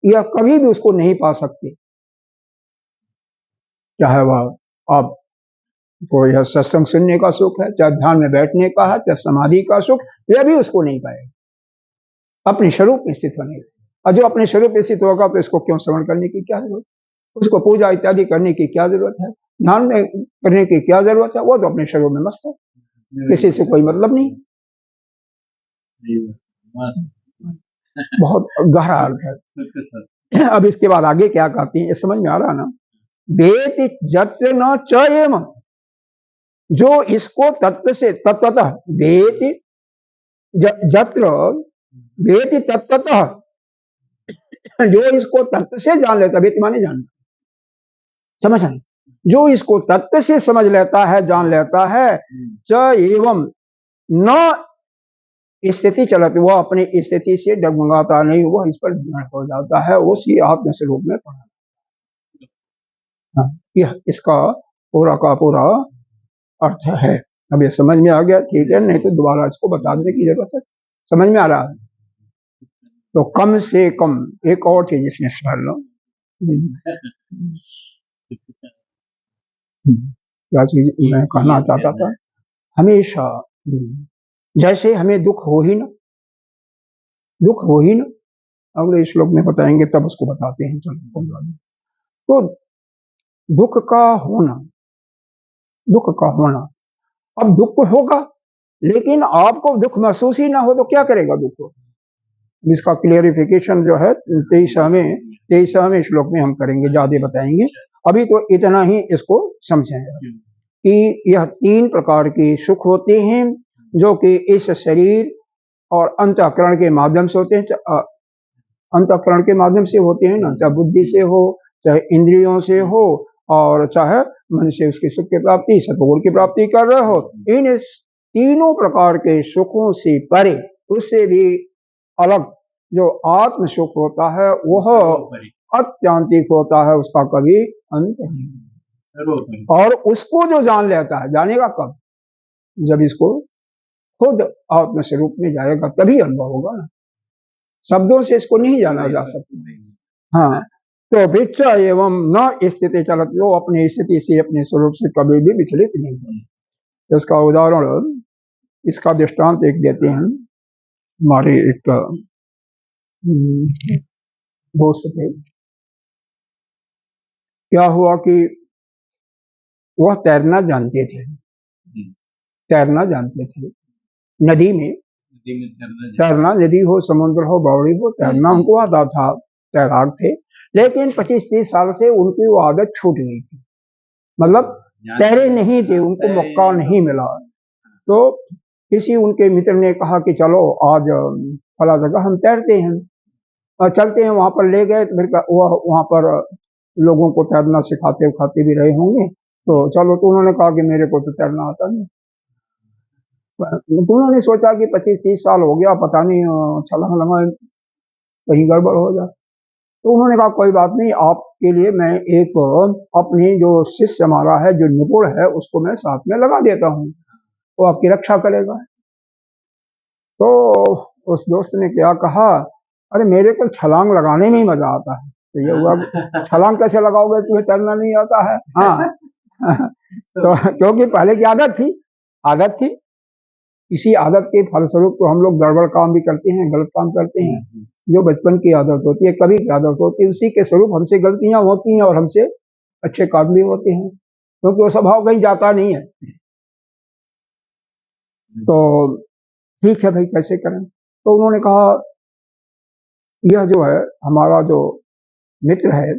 यह कभी भी उसको नहीं पा सकते, चाहे वह आप कोई है सत्संग सुनने का सुख है, चाहे ध्यान में बैठने का है, चाहे समाधि का सुख, यह भी उसको नहीं पाएगा अपने स्वरूप में स्थित होने। और जो अपने स्वरूप में स्थित होगा तो इसको क्यों श्रवण करने की क्या जरूरत, उसको पूजा इत्यादि करने की क्या जरूरत है, ध्यान में करने की क्या जरूरत है, वो तो अपने स्वरूप में मस्त है, किसी से कोई मतलब नहीं। बहुत गहरा अर्थ है। अब इसके बाद आगे क्या कहती है, ये समझ में आ रहा ना। वेति जत्र न च एवं, जो इसको तत्व से तत्वतः वेति जत्र वेति तत्वतः, जो इसको तत्व से जान लेता, वेति माने जानना, समझ आए, जो इसको तत्व से समझ लेता है, जान लेता है, च एवं न स्थिति चलती, वह अपनी स्थिति से डगमगाता नहीं, वह इस पर दृढ़ हो जाता है, उसी आत्म स्वरूप में पड़ा। यह इसका पूरा का पूरा अर्थ है। अब ये समझ में आ गया, ठीक है, नहीं तो दोबारा इसको बता देने की जरूरत है। समझ में आ रहा है तो कम से कम एक और चीज इसमें समझ लो। क्या चीज मैं कहना चाहता था, हमेशा जैसे हमें दुख हो ही ना, दुख हो ही ना, अगले श्लोक में बताएंगे तब उसको बताते हैं, चलो। तो दुख का होना, दुख का होना, अब दुख होगा लेकिन आपको दुख महसूस ही ना हो तो क्या करेगा दुख को, इसका क्लियरिफिकेशन जो है 23वें श्लोक में हम करेंगे, ज्यादा बताएंगे। अभी तो इतना ही इसको समझें कि यह 3 प्रकार के सुख होते हैं जो कि इस शरीर और अंतःकरण के माध्यम से होते हैं, अंतःकरण के माध्यम से होते हैं ना, चाहे बुद्धि से हो, चाहे इंद्रियों से हो, और चाहे मन से उसके सुख की प्राप्ति, सतगुण की प्राप्ति कर रहे हो। इन तीनों प्रकार के सुखों से परे, उससे भी अलग जो आत्म सुख होता है वह अत्यांतिक होता है, उसका कभी अंत नहीं। और उसको जो जान लेता है, जानेगा कब, जब इसको खुद आत्म स्वरूप में जाएगा तभी अनुभव होगा ना, शब्दों से इसको नहीं जाना जा सकता। हाँ, तो विच एवं न स्थिति चलत, वो अपनी स्थिति से, अपने स्वरूप से कभी भी विचलित नहीं है। इसका उदाहरण, इसका दृष्टांत एक देते हैं। हमारे एक दोस्त थे, क्या हुआ कि वह तैरना जानते थे, तैरना जानते थे, नदी में तैरना, नदी हो, समुद्र हो, बावड़ी हो, तैरना उनको आता था, तैराक थे। लेकिन 25-30 साल से उनकी वो आदत छूट गई थी, मतलब तैरे नहीं थे, उनको मौका नहीं मिला। तो किसी उनके मित्र ने कहा कि चलो आज फला जगह हम तैरते हैं, और चलते हैं। वहां पर ले गए, तो फिर वहां पर लोगों को तैरना सिखाते उखाते भी रहे होंगे, तो चलो। तो उन्होंने कहा कि मेरे को तो तैरना आता नहीं। तो उन्होंने सोचा कि 25-30 साल हो गया, पता नहीं छलांग लगा कहीं गड़बड़ हो जाए। तो उन्होंने कहा कोई बात नहीं, आपके लिए मैं एक अपने जो शिष्य हमारा है, जो निपुण है, उसको मैं साथ में लगा देता हूँ, वो आपकी रक्षा करेगा। तो उस दोस्त ने क्या कहा, अरे मेरे को छलांग लगाने में ही मजा आता है। तो ये हुआ, छलांग कैसे लगाओगे, तुम्हें तैरना नहीं आता है। हाँ तो क्योंकि पहले की आदत थी, इसी आदत के फलस्वरूप तो हम लोग गड़बड़ काम भी करते हैं, गलत काम करते हैं। जो बचपन की आदत होती है, कभी की आदत होती है, उसी के स्वरूप हमसे गलतियां होती हैं और हमसे अच्छे काम भी होते हैं, क्योंकि वो स्वभाव कहीं जाता नहीं है। तो ठीक है भाई, कैसे करें। तो उन्होंने कहा यह जो है हमारा जो मित्र है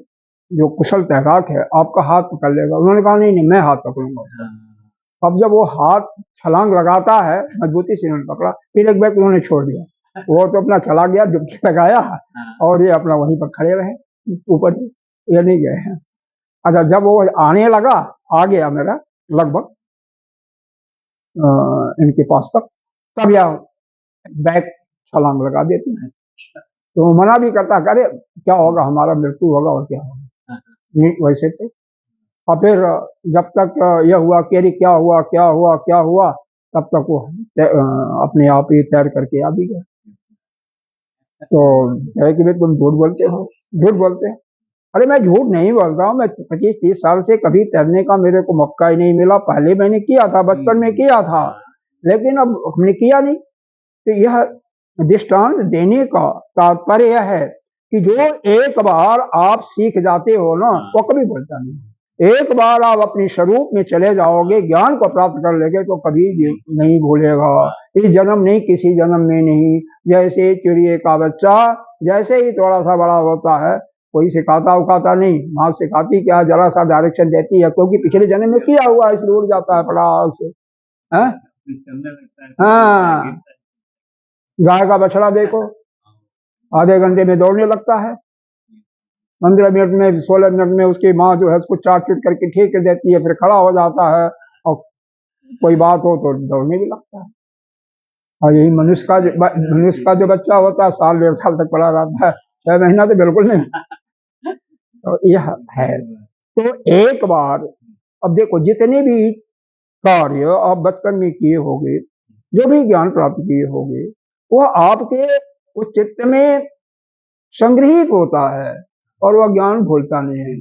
जो कुशल तैराक है, आपका हाथ पकड़ लेगा। उन्होंने कहा नहीं नहीं, मैं हाथ पकड़ूंगा। अब जब वो हाथ छलांग लगाता है, मजबूती से उन्होंने पकड़ा, फिर एक बैग उन्होंने छोड़ दिया, वो तो अपना चला गया, डुबकी लगाया और ये अपना वहीं पर खड़े रहे ऊपर, ये नहीं गए हैं। अच्छा, जब वो आने लगा, आ गया मेरा लगभग इनके पास तक, तब यह बैग छलांग लगा देते हैं। तो वो मना भी करता, करे क्या होगा, हमारा मृत्यु होगा और क्या होगा, नहीं वैसे थे। और फिर जब तक यह हुआ कि अरे क्या हुआ क्या हुआ क्या हुआ, तब तक वो अपने आप ही तैर करके आ भी गए। तो कहे कि भाई तुम झूठ बोलते हो, झूठ बोलते हो। अरे मैं झूठ नहीं बोलता हूँ, मैं 25-30 साल से कभी तैरने का मेरे को मौका ही नहीं मिला। पहले मैंने किया था, बचपन में किया था, लेकिन अब हमने किया नहीं। तो यह दृष्टांत देने का तात्पर्य यह है कि जो एक बार आप सीख जाते हो ना, वो कभी भूलता नहीं। एक बार आप अपने स्वरूप में चले जाओगे, ज्ञान को प्राप्त कर लेंगे, तो कभी नहीं भूलेगा। इस जन्म नहीं, किसी जन्म में नहीं। जैसे चिड़िए का बच्चा जैसे ही थोड़ा सा बड़ा होता है, कोई सिखाता उखाता नहीं, माँ सिखाती क्या, जरा सा डायरेक्शन देती है, क्योंकि पिछले जन्म में किया हुआ है, इसलिए उड़ जाता है फटाक से। हाँ, गाय का बछड़ा देखो, आधे घंटे में दौड़ने लगता है, 15 मिनट में 16 मिनट में उसकी माँ जो है उसको चाट चूट करके ठीक कर देती है, फिर खड़ा हो जाता है, और कोई बात हो तो दौड़ने भी लगता है। और यही मनुष्य का जो बच्चा होता है, 1.5 साल तक पड़ा रहता है, 6 महीना तो बिल्कुल नहीं। तो यह है। तो एक बार, अब देखो जितने भी कार्य आप बचपन में किए होंगे, जो भी ज्ञान प्राप्त किए होंगे, वह आपके उस चित्त में संग्रहित होता है, और वह ज्ञान भूलता नहीं है,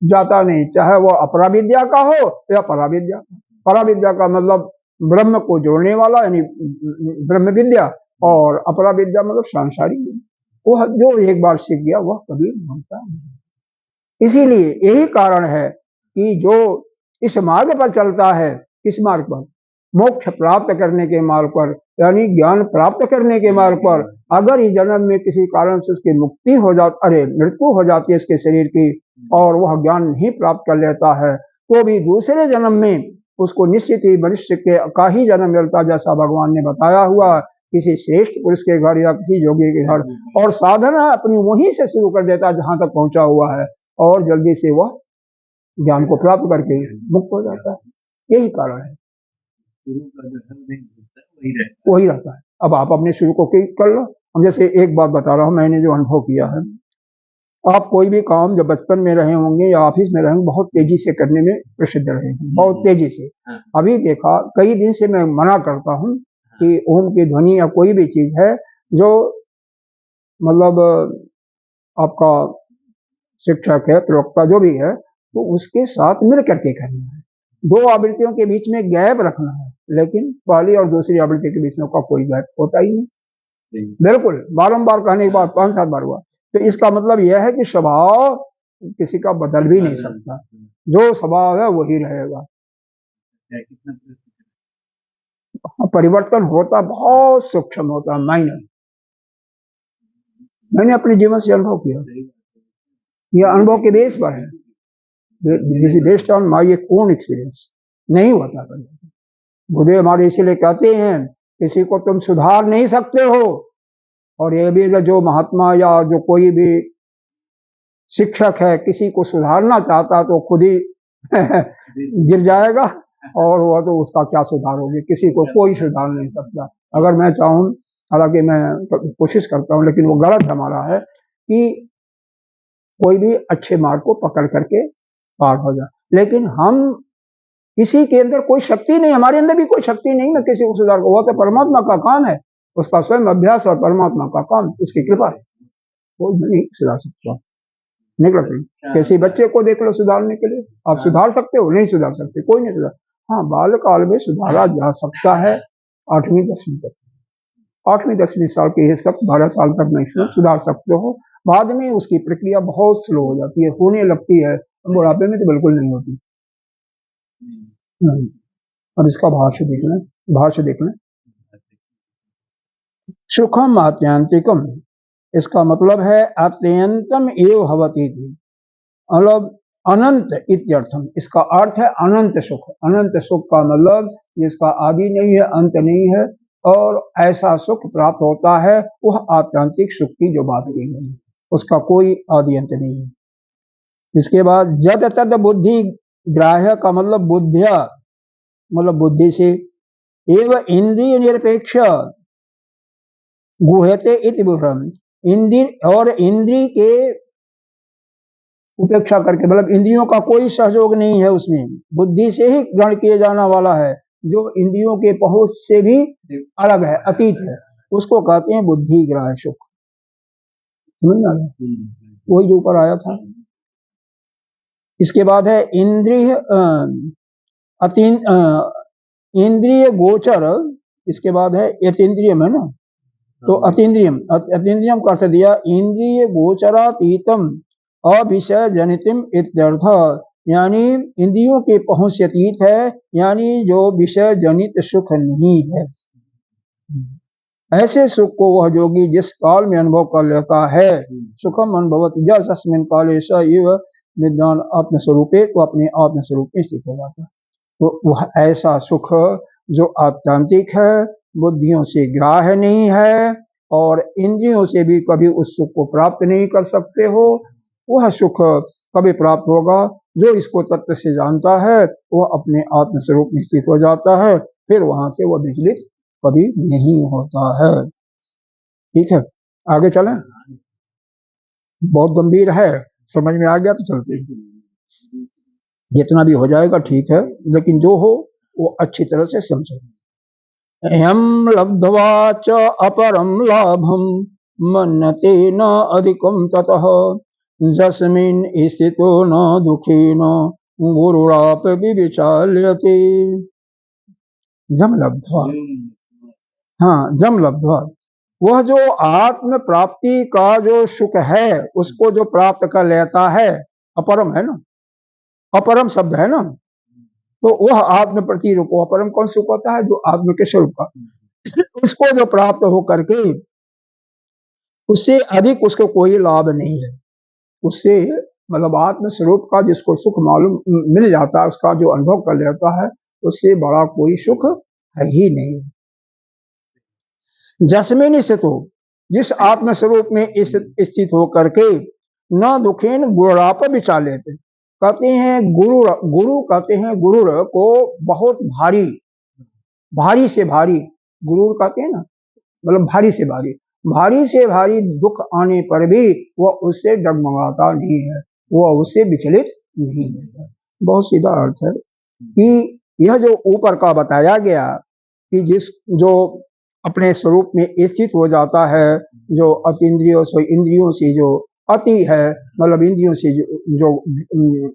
जाता नहीं, चाहे वो अपराविद्या का हो या पराविद्या। पराविद्या का मतलब ब्रह्म को जोड़ने वाला, यानी ब्रह्म विद्या, और अपराविद्या मतलब सांसारिक। वह जो एक बार सीख गया वह कभी भूलता नहीं। इसीलिए यही कारण है कि जो इस मार्ग पर चलता है, किस मार्ग पर, मोक्ष प्राप्त करने के मार्ग पर, यानी ज्ञान प्राप्त करने के मार्ग पर, अगर इस जन्म में किसी कारण से उसकी मुक्ति हो जाती, अरे मृत्यु हो जाती है उसके शरीर की, और वह ज्ञान नहीं प्राप्त कर लेता है, तो भी दूसरे जन्म में उसको निश्चित ही मनुष्य के का ही जन्म मिलता, जैसा भगवान ने बताया हुआ, किसी श्रेष्ठ पुरुष के घर या किसी योगी के घर, और साधना अपनी वहीं से शुरू कर देता जहां तक पहुंचा हुआ है, और जल्दी से वह ज्ञान को प्राप्त करके मुक्त हो जाता है। यही कारण है, वही रहता है। अब आप अपने शुरू को कर लो। हम जैसे एक बात बता रहा हूँ, मैंने जो अनुभव किया है, आप कोई भी काम जब बचपन में रहे होंगे या ऑफिस में रहे होंगे, बहुत तेजी से करने में प्रसिद्ध रहे हैं, बहुत तेजी से। अभी देखा, कई दिन से मैं मना करता हूँ कि ओम की ध्वनि या कोई भी चीज है जो मतलब आपका शिक्षक है, प्रवक्ता जो भी है, तो उसके साथ मिल करके करना है। 2 आवृत्तियों के बीच में गैप रखना है, लेकिन पहली और दूसरी आवृत्ति के बीच में का कोई गैप होता ही नहीं। बिल्कुल, बारंबार कहने के बाद 5-7 बार हुआ, तो इसका मतलब यह है कि स्वभाव किसी का बदल भी नहीं सकता, जो स्वभाव है वही रहेगा। परिवर्तन होता बहुत सूक्ष्म होता है, माइनर। मैंने अपने जीवन से अनुभव किया, यह अनुभव के बेस पर है, this is based on my own experience. नहीं होता परिवर्तन। गुरुदेव हमारे इसीलिए कहते हैं, किसी को तुम सुधार नहीं सकते हो, और ये भी जो महात्मा या जो कोई भी शिक्षक है किसी को सुधारना चाहता तो खुद ही गिर जाएगा, और वह तो उसका क्या सुधार होगी, किसी को कोई सुधार नहीं सकता। अगर मैं चाहूँ, हालांकि मैं कोशिश करता हूँ, लेकिन वो गलत हमारा है कि कोई भी अच्छे मार्ग को पकड़ करके पार हो जाए, लेकिन हम किसी के अंदर कोई शक्ति नहीं, हमारे अंदर भी कोई शक्ति नहीं मैं किसी को सुधार को, वो तो परमात्मा का काम है, उसका स्वयं अभ्यास और परमात्मा का काम, उसकी कृपा है, वो नहीं सुधार सकता। निकल किसी बच्चे को देख लो सुधारने के लिए, आप सुधार सकते हो? नहीं सुधार सकते, कोई नहीं सुधार। हाँ, बालकाल में सुधारा जा सकता है, 8वीं 10वीं तक, 8वीं 10वीं साल की एज तक, 12 साल तक मैक्सिमम सुधार सकते हो। बाद में उसकी प्रक्रिया बहुत स्लो हो जाती है, होने लगती है, बुढ़ापे में तो बिल्कुल नहीं होती। और इसका भाष्य देखना, सुखम आत्यांतिकम इसका मतलब है अत्यंतम एव भवति थी, मतलब अनंत इत्यर्थम। इसका अर्थ है अनंत सुख। अनंत सुख का मतलब जिसका आदि नहीं है, अंत नहीं है, और ऐसा सुख प्राप्त होता है, वह आत्यंतिक सुख की जो बात की गई, उसका कोई आदि अंत नहीं है। इसके बाद जद तद बुद्धि ग्राह्य का मतलब बुद्धिया, मतलब बुद्धि से, एवं इंद्रिय निरपेक्ष गुह्यते इति विवरण। इंद्रिय और इंद्रिय के उपेक्षा करके, मतलब इंद्रियों का कोई सहयोग नहीं है उसमें, बुद्धि से ही ग्रहण किए जाने वाला है, जो इंद्रियों के पहुंच से भी अलग है, अतीत है, उसको कहते हैं बुद्धि ग्राह्य सुख। समझ में आ गया? वही जो ऊपर आया था। इसके बाद है इंद्रिय इंद्रिय गोचर। इसके बाद है यतीन्द्रियम, है ना, तो अतीन्द्रियम, अतीन्द्रियम का अर्थ दिया इंद्रिय गोचरातीतम अविषय जनितम इत्यर्थ, यानी इंद्रियों के पहुंच से अतीत है, यानी जो विषय जनित सुख नहीं है। ऐसे सुख को वह योगी जिस काल में अनुभव कर लेता है, सुखम अनुभवति यस्मिन् काले स एव विद्वान आत्मस्वरूपे, तो अपने आत्मस्वरूप में स्थित हो जाता है। तो वह ऐसा सुख जो आत्यंतिक है, बुद्धियों से ग्राह्य नहीं है, और इंद्रियों से भी कभी उस सुख को प्राप्त नहीं कर सकते हो, वह सुख कभी प्राप्त होगा जो इसको तत्व से जानता है, वह अपने आत्मस्वरूप में स्थित हो जाता है, फिर वहां से वह विचलित कभी नहीं होता है। ठीक है, आगे चलें। बहुत गंभीर है, समझ में आ गया तो चलते हैं। जितना भी हो जाएगा ठीक है, लेकिन जो हो वो अच्छी तरह से समझो। यम लब्ध्वा च अपरम लाभम मन्यते न अधिकम ततः जस्मिन् स्थितो न दुखेन गुरुराप विविचाल्यते। जम लब्ध्वा, हाँ, जम लब्ध्वा, वह जो आत्म प्राप्ति का जो सुख है उसको जो प्राप्त कर लेता है, अपरम है ना, अपरम शब्द है ना, तो वह आत्म प्रतिरूप, अपरम कौन सुख होता है, जो आत्म के स्वरूप का, उसको जो प्राप्त हो करके उससे अधिक उसको कोई लाभ नहीं है। उससे मतलब आत्म स्वरूप का जिसको सुख मालूम मिल जाता है, उसका जो अनुभव कर लेता है, उससे बड़ा कोई सुख है ही नहीं। जस्मिन स्थित हो, जिस आत्म स्वरूप में स्थित हो करके न दुखेन गुरुराप विचार लेते, कहते हैं गुरु, गुरु कहते हैं गुरु को बहुत भारी, भारी से भारी, गुरु कहते हैं ना, मतलब भारी से भारी, भारी से भारी दुख आने पर भी वह उससे डगमगाता नहीं है, वह उससे विचलित नहीं होता। बहुत सीधा अर्थ है कि यह जो ऊपर का बताया गया कि जिस जो अपने स्वरूप में स्थित हो जाता है, जो अतीन्द्रियों से, इंद्रियों से जो अति है, मतलब इंद्रियों से जो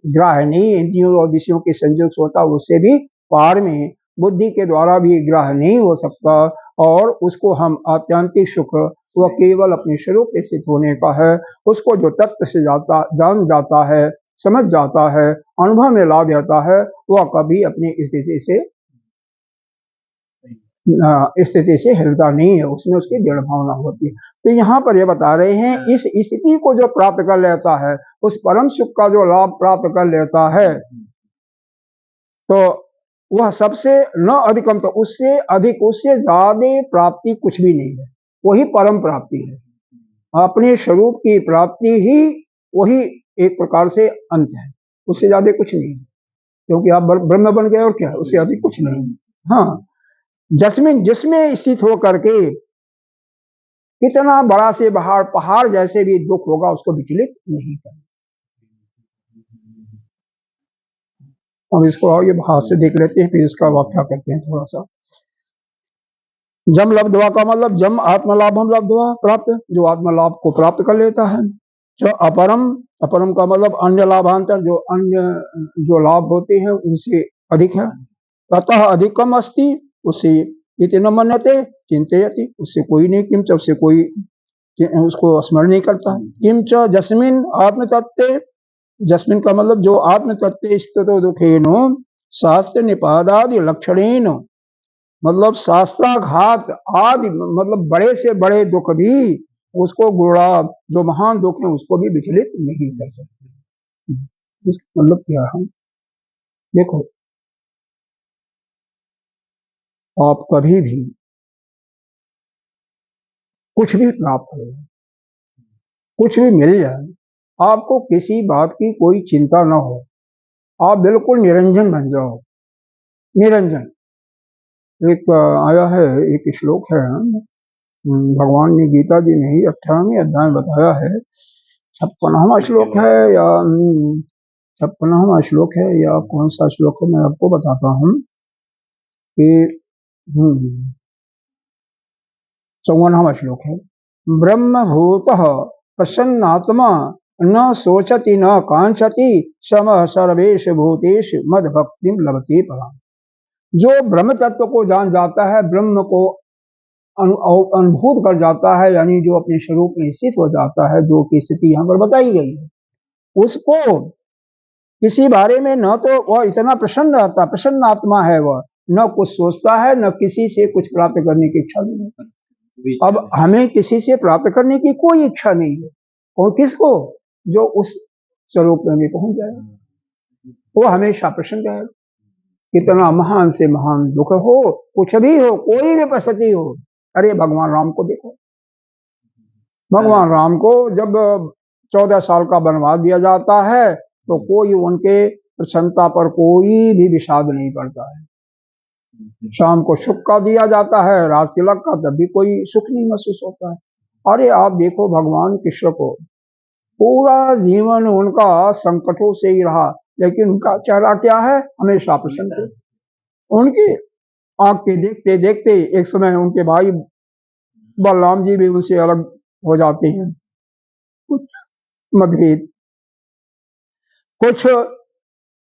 ग्राह्य नहीं, इंद्रियों और विषयों के संयोग से होता, उससे भी पार में, बुद्धि के द्वारा भी ग्राह्य नहीं हो सकता, और उसको हम आत्यंतिक सुख वह केवल अपने स्वरूप में स्थित होने का है, उसको जो तत्व से जान जाता है, समझ जाता है, अनुभव में ला देता है, वह कभी अपनी स्थिति से हिलता नहीं है, उसमें उसकी दृढ़ भावना होती है। तो यहाँ पर ये बता रहे हैं, इस स्थिति को जो प्राप्त कर लेता है, उस परम सुख का जो लाभ प्राप्त कर लेता है, तो वह सबसे न अधिकम, तो उससे अधिक, उससे ज्यादा प्राप्ति कुछ भी नहीं है, वही परम प्राप्ति है। अपने स्वरूप की प्राप्ति ही वही एक प्रकार से अंत है, उससे ज्यादा कुछ नहीं है, क्योंकि आप ब्रह्म बन गए, और क्या, उससे अधिक कुछ नहीं। हाँ, जस्मिन, जिसमें स्थित हो करके कितना बड़ा से पहाड़ जैसे भी दुख होगा उसको विचलित नहीं करना। और इसको आगे हाथ से देख लेते हैं, फिर इसका व्याख्या करते हैं थोड़ा सा। जम लब्ध्वा का मतलब जम आत्मलाभ, हम लब्ध्वा प्राप्त, जो आत्मलाभ को प्राप्त कर लेता है। जो अपरम, अपरम का मतलब अन्य लाभांतर, जो अन्य जो लाभ होते हैं उनसे अधिक है। ततः अधिकम अस्ति, उससे इति न मन्यते चिंतयति, उससे कोई नहीं, किंच, उससे कोई उसको स्मरण नहीं करता। किंच जस्मिन आत्मतत्ते, जस्मिन का मतलब जो आत्मतत्ते स्थितो दुखेनो शास्त्र निपादादि लक्षणेन, मतलब शास्त्राघात आदि, मतलब बड़े से बड़े दुख भी उसको गुड़ा जो महान दुख है उसको भी विचलित नहीं कर सकते। इसका मतलब क्या है, देखो आप कभी भी कुछ भी प्राप्त हो जाए, कुछ भी मिल जाए, आपको किसी बात की कोई चिंता ना हो, आप बिल्कुल निरंजन बन जाओ। निरंजन एक आया है, एक श्लोक है, भगवान ने गीता जी में ही 18वें अध्याय में बताया है, 56वां श्लोक है या 56वां श्लोक है या कौन सा श्लोक है, मैं आपको बताता हूँ कि 54वां श्लोक है, ब्रह्मभूतः प्रसन्नात्मा न शोचति न कांक्षति समः सर्वेषु भूतेषु मद्भक्तिं लभते पराम्। जो ब्रह्म तत्व को जान जाता है, ब्रह्म को अनुभूत कर जाता है, यानी जो अपने स्वरूप में स्थित हो जाता है, जो की स्थिति यहाँ पर बताई गई है, उसको किसी बारे में न तो वह इतना प्रसन्न रहता, प्रसन्न आत्मा है वह, न कुछ सोचता है, न किसी से कुछ प्राप्त करने की इच्छा नहीं है। अब हमें किसी से प्राप्त करने की कोई इच्छा नहीं है, और किसको, जो उस स्वरूप में भी पहुंच जाए वो हमेशा प्रसन्न रहेगा। कितना महान से महान दुख हो, कुछ भी हो, कोई भी परिस्थिति हो, अरे भगवान राम को देखो, भगवान राम को जब 14 साल का वनवास दिया जाता है तो कोई उनके प्रसन्नता पर कोई भी विषाद नहीं पड़ता है। शाम को सुख का दिया जाता है, राज तिलक का, तब भी कोई सुख नहीं महसूस होता है। अरे आप देखो भगवान कृष्ण को, पूरा जीवन उनका संकटों से ही रहा, लेकिन उनका चेहरा क्या है, हमेशा प्रसन्न। उनकी आंख के देखते देखते एक समय उनके भाई बलराम जी भी उनसे अलग हो जाते हैं, कुछ मतभेद, कुछ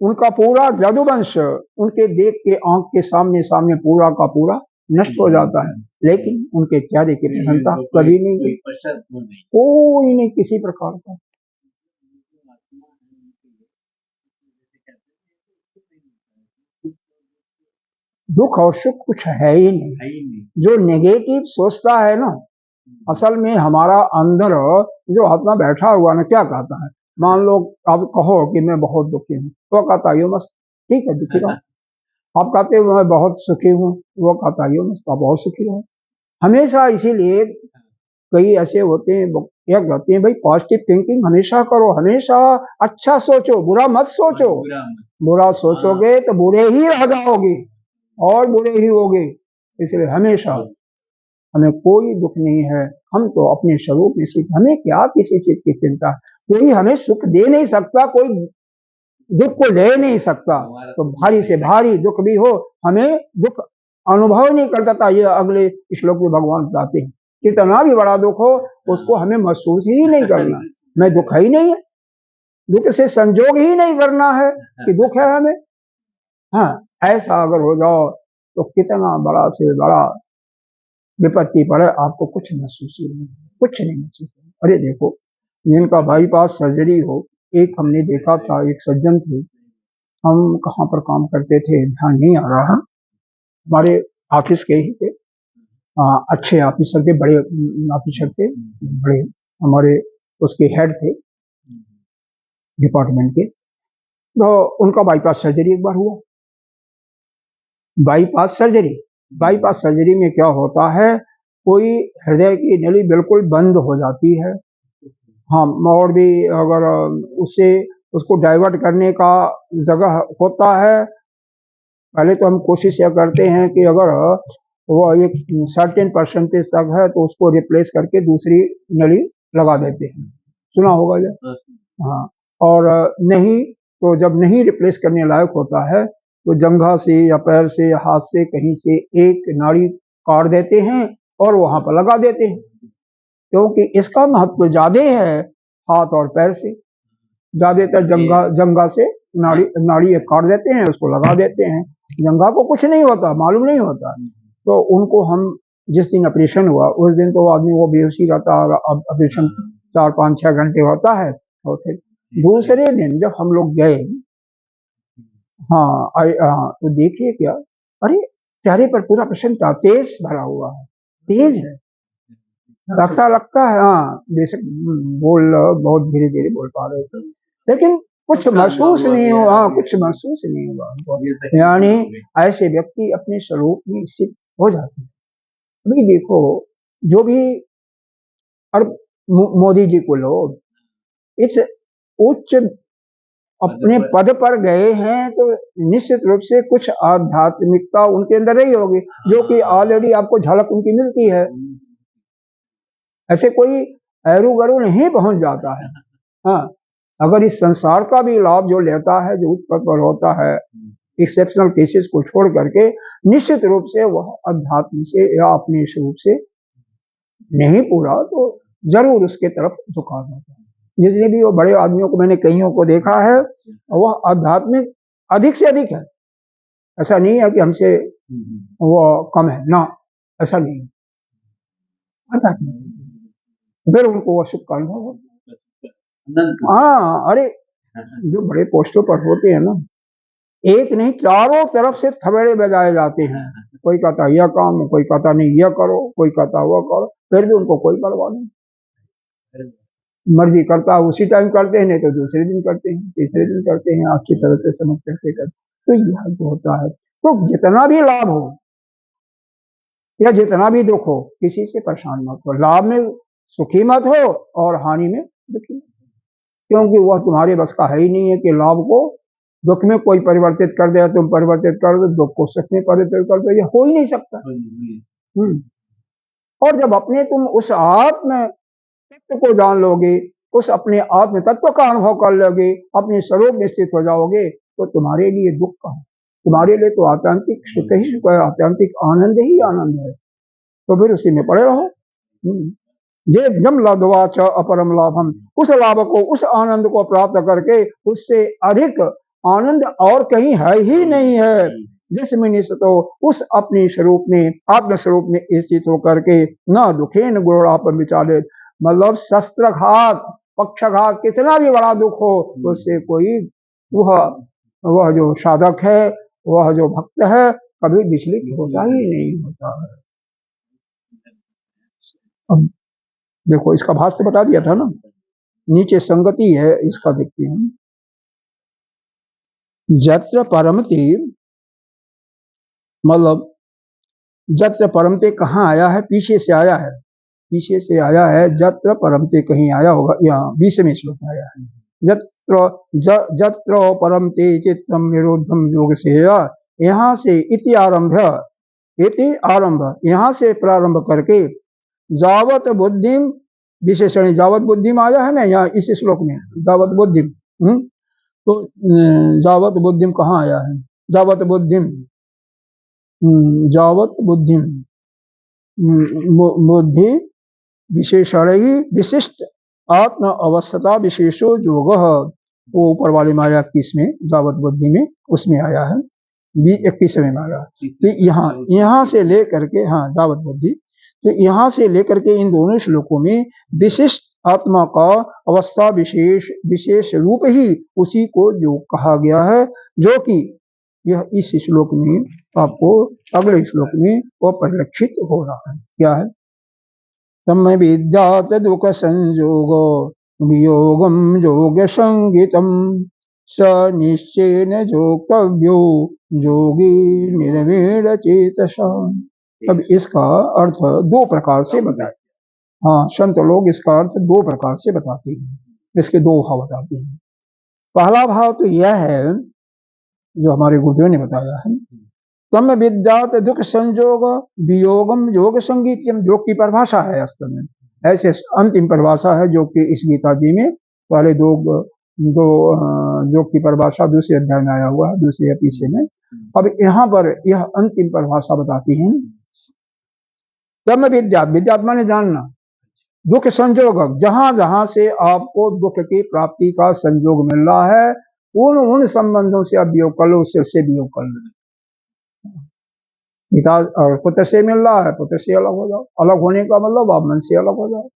उनका पूरा जादूवंश उनके देख के आंख के सामने सामने पूरा का पूरा नष्ट हो जाता है, लेकिन उनके चेहरे की प्रसन्नता कभी नहीं, कोई नहीं किसी प्रकार का। दुख और सुख कुछ है ही नहीं। जो नेगेटिव सोचता है ना, असल में हमारा अंदर जो आत्मा बैठा हुआ ना, क्या कहता है, मान लो आप कहो कि मैं बहुत दुखी हूँ, वो कहता है यो मस्त, ठीक है दुखी रहो। आप कहते हो मैं बहुत सुखी हूँ, वो कहता है यो मस्त, आप बहुत सुखी रहो। हमेशा, इसीलिए कई ऐसे होते हैं, क्या कहते हैं भाई, पॉजिटिव थिंकिंग हमेशा करो, हमेशा अच्छा सोचो, बुरा मत सोचो। बुरा सोचोगे तो बुरे ही रह जाओगे और बुरे ही होगे। इसलिए हमेशा हमें कोई दुख नहीं है, हम तो अपने स्वरूप में स्थित, हमें क्या किसी चीज की चिंता, कोई हमें सुख दे नहीं सकता, कोई दुख को ले नहीं सकता, तो भारी से भारी दुख भी हो हमें दुख अनुभव नहीं करता था। ये अगले श्लोक में भगवान बताते हैं, कितना भी बड़ा दुख हो उसको हमें महसूस ही नहीं करना, मैं दुख ही नहीं है, दुख से संजोग ही नहीं करना है कि दुख है हमें। हाँ, ऐसा अगर हो जाओ तो कितना बड़ा से बड़ा विपत्ति पड़े आपको कुछ महसूस ही नहीं, कुछ नहीं महसूस। अरे देखो, जिनका बाईपास सर्जरी हो, एक हमने देखा था, एक सज्जन थे, हम कहाँ पर काम करते थे ध्यान नहीं आ रहा, हमारे ऑफिस के ही थे, अच्छे ऑफिसर थे, बड़े ऑफिसर थे, बड़े हमारे उसके हेड थे डिपार्टमेंट के। तो उनका बाईपास सर्जरी एक बार हुआ। बाईपास सर्जरी में क्या होता है, कोई हृदय की नली बिल्कुल बंद हो जाती है, हाँ, और भी अगर उससे उसको डाइवर्ट करने का जगह होता है, पहले तो हम कोशिश यह करते हैं कि अगर वो एक सर्टेन परसेंटेज तक है तो उसको रिप्लेस करके दूसरी नली लगा देते हैं, सुना होगा ये, हाँ। और नहीं तो जब नहीं रिप्लेस करने लायक होता है तो जंघा से या पैर से या हाथ से कहीं से एक नाड़ी काट देते हैं और वहां पर लगा देते हैं, क्योंकि इसका महत्व ज्यादा है हाथ और पैर से। ज्यादातर जंघा से नाड़ी एक काट देते हैं, उसको लगा देते हैं, जंघा को कुछ नहीं होता, मालूम नहीं होता। तो उनको हम जिस दिन ऑपरेशन हुआ उस दिन तो आदमी वो बेहोशी रहता है, अब ऑपरेशन 4-5-6 घंटे होता है, और फिर दूसरे दिन जब हम लोग गए, तो देखिए क्या, अरे चेहरे पर पूरा प्रसन्नता, तेज भरा हुआ है, तेज है, लगता लगता है, हाँ बेशक बहुत धीरे धीरे बोल पा रहे थे, लेकिन कुछ महसूस नहीं हुआ, हाँ कुछ महसूस नहीं हुआ हमको। यानी ऐसे व्यक्ति अपने स्वरूप में स्थित हो जाते हैं। अभी देखो, जो भी और मोदी जी को लो, इस उच्च अपने पद पर गए हैं तो निश्चित रूप से कुछ आध्यात्मिकता उनके अंदर रही होगी, जो कि ऑलरेडी आपको झलक उनकी मिलती है। ऐसे कोई ऐरू गरू नहीं पहुंच जाता है। हाँ, अगर इस संसार का भी लाभ जो लेता है, जो उच्च पद पर होता है, एक्सेप्शनल केसेस को छोड़ करके, निश्चित रूप से वह अध्यात्म से या अपने स्वरूप से नहीं पूरा तो जरूर उसके तरफ झुका जाता है। जितने भी वो बड़े आदमियों को मैंने कईयों को देखा है, वह आध्यात्मिक अधिक से अधिक है। ऐसा नहीं है कि हमसे वो कम है ना, ऐसा नहीं है, फिर उनको वह सुख का अनुभव होता है। हाँ, अरे जो बड़े पोस्टों पर होते हैं ना, एक नहीं चारों तरफ से थपेड़े बजाए जाते हैं। कोई कहता यह काम, कोई कहता नहीं यह करो, कोई कहता वह करो, फिर भी उनको कोई परवाह नहीं, मर्जी करता उसी टाइम करते हैं, नहीं तो दूसरे दिन करते हैं, तीसरे दिन करते हैं, अच्छी तरह से समझ करके करते। तो यह जो होता है, तो जितना भी लाभ हो या जितना भी दुख हो, किसी से परेशान मत हो। लाभ में सुखी मत हो और हानि में दुखी मत हो, क्योंकि वह तुम्हारे बस का है ही नहीं है कि लाभ को दुख में कोई परिवर्तित कर दे, तुम परिवर्तित कर दो, दुख को सुख में परिवर्तित कर दो, यह हो ही नहीं सकता। और जब अपने तुम उस आत्म तत्व को जान लोगे, उस अपने आत्म तत्व का अनुभव कर लोगे, अपने स्वरूप में स्थित हो जाओगे, तो तुम्हारे लिए दुख का, तुम्हारे लिए तो आत्यंतिक सुख ही सुख है, आत्यंतिक आनंद ही आनंद है। तो फिर उसी में पड़े रहो। जे जम लदवा च अपरम लाभम, उस लाभ को, उस आनंद को प्राप्त करके उससे अधिक आनंद और कहीं है ही नहीं है। जिसमें निश्चित उस अपने स्वरूप में, आत्म स्वरूप में स्थित होकर के न दुखे न गुणाप विचारे, मतलब शस्त्रघात, पक्षघात, कितना भी बड़ा दुख हो तो उससे कोई वह जो साधक है, वह जो भक्त है, कभी विचलित होता ही नहीं होता है। अब देखो, इसका भाष्य बता दिया था ना, नीचे संगति है, इसका देखते हैं। जत्र परमति, मतलब जत्र परमते कहाँ आया है, पीछे से आया है, पीछे से आया है। जत्र परमते कहीं आया होगा, यहाँ 20वें श्लोक में आया है। जत्र परमते चित्तम विरोधम योग से, यहाँ से इति आरंभ, यहाँ से प्रारंभ करके जावत बुद्धिम विशेषण, जावत बुद्धिम आया है ना यहाँ इस श्लोक में, जावत बुद्धिम। तो जावत बुद्धिम कहाँ आया है, जावत बुद्धिम, जावत बुद्धिम, बुद्धि विशेषण ही विशिष्ट आत्म अवस्था विशेषो योग, वो ऊपर वाले में आया 21 में, जावत बुद्धि में, उसमें आया है 21वें में आया। तो यहाँ से लेकर के, हाँ जावत बुद्धि, तो यहाँ से लेकर के इन दोनों श्लोकों में विशिष्ट आत्मा का अवस्था विशेष रूप ही उसी को जो कहा गया है, जो कि यह इस श्लोक में आपको अगले श्लोक में वो परिलक्षित हो रहा है। क्या है, तम विद्यात दुख संयोगो वियोगम योग संगीतम स निश्चयेन जोक्तव्यो योगी निर्वीण चेतसा। अब इसका अर्थ दो प्रकार से बताए, हाँ संत लोग इसका अर्थ दो प्रकार से बताते हैं, इसके दो भाव बताते हैं। पहला भाव तो यह है जो हमारे गुरुदेव ने बताया है, तम विद्यात दुख संयोग वियोगम योग संगीतम, योग की परिभाषा है असल में, ऐसे अंतिम परिभाषा है जो कि इस गीता जी में पहले दो योग की परिभाषा दूसरे अध्याय में आया हुआ है, दूसरे या तीसरे में। अब यहाँ पर यह अंतिम परिभाषा बताती है। तम विद्यात, विद्यात माने जानना, दुख संयोग, जहां जहां से आपको दुख की प्राप्ति का संयोग मिल रहा है, उन संबंधों से आप वियोग कर लो, उससे वियोग कर लो। पिता और पुत्र से मिल रहा है, पुत्र से अलग हो जाओ, अलग होने का मतलब आप मन से अलग हो जाओ।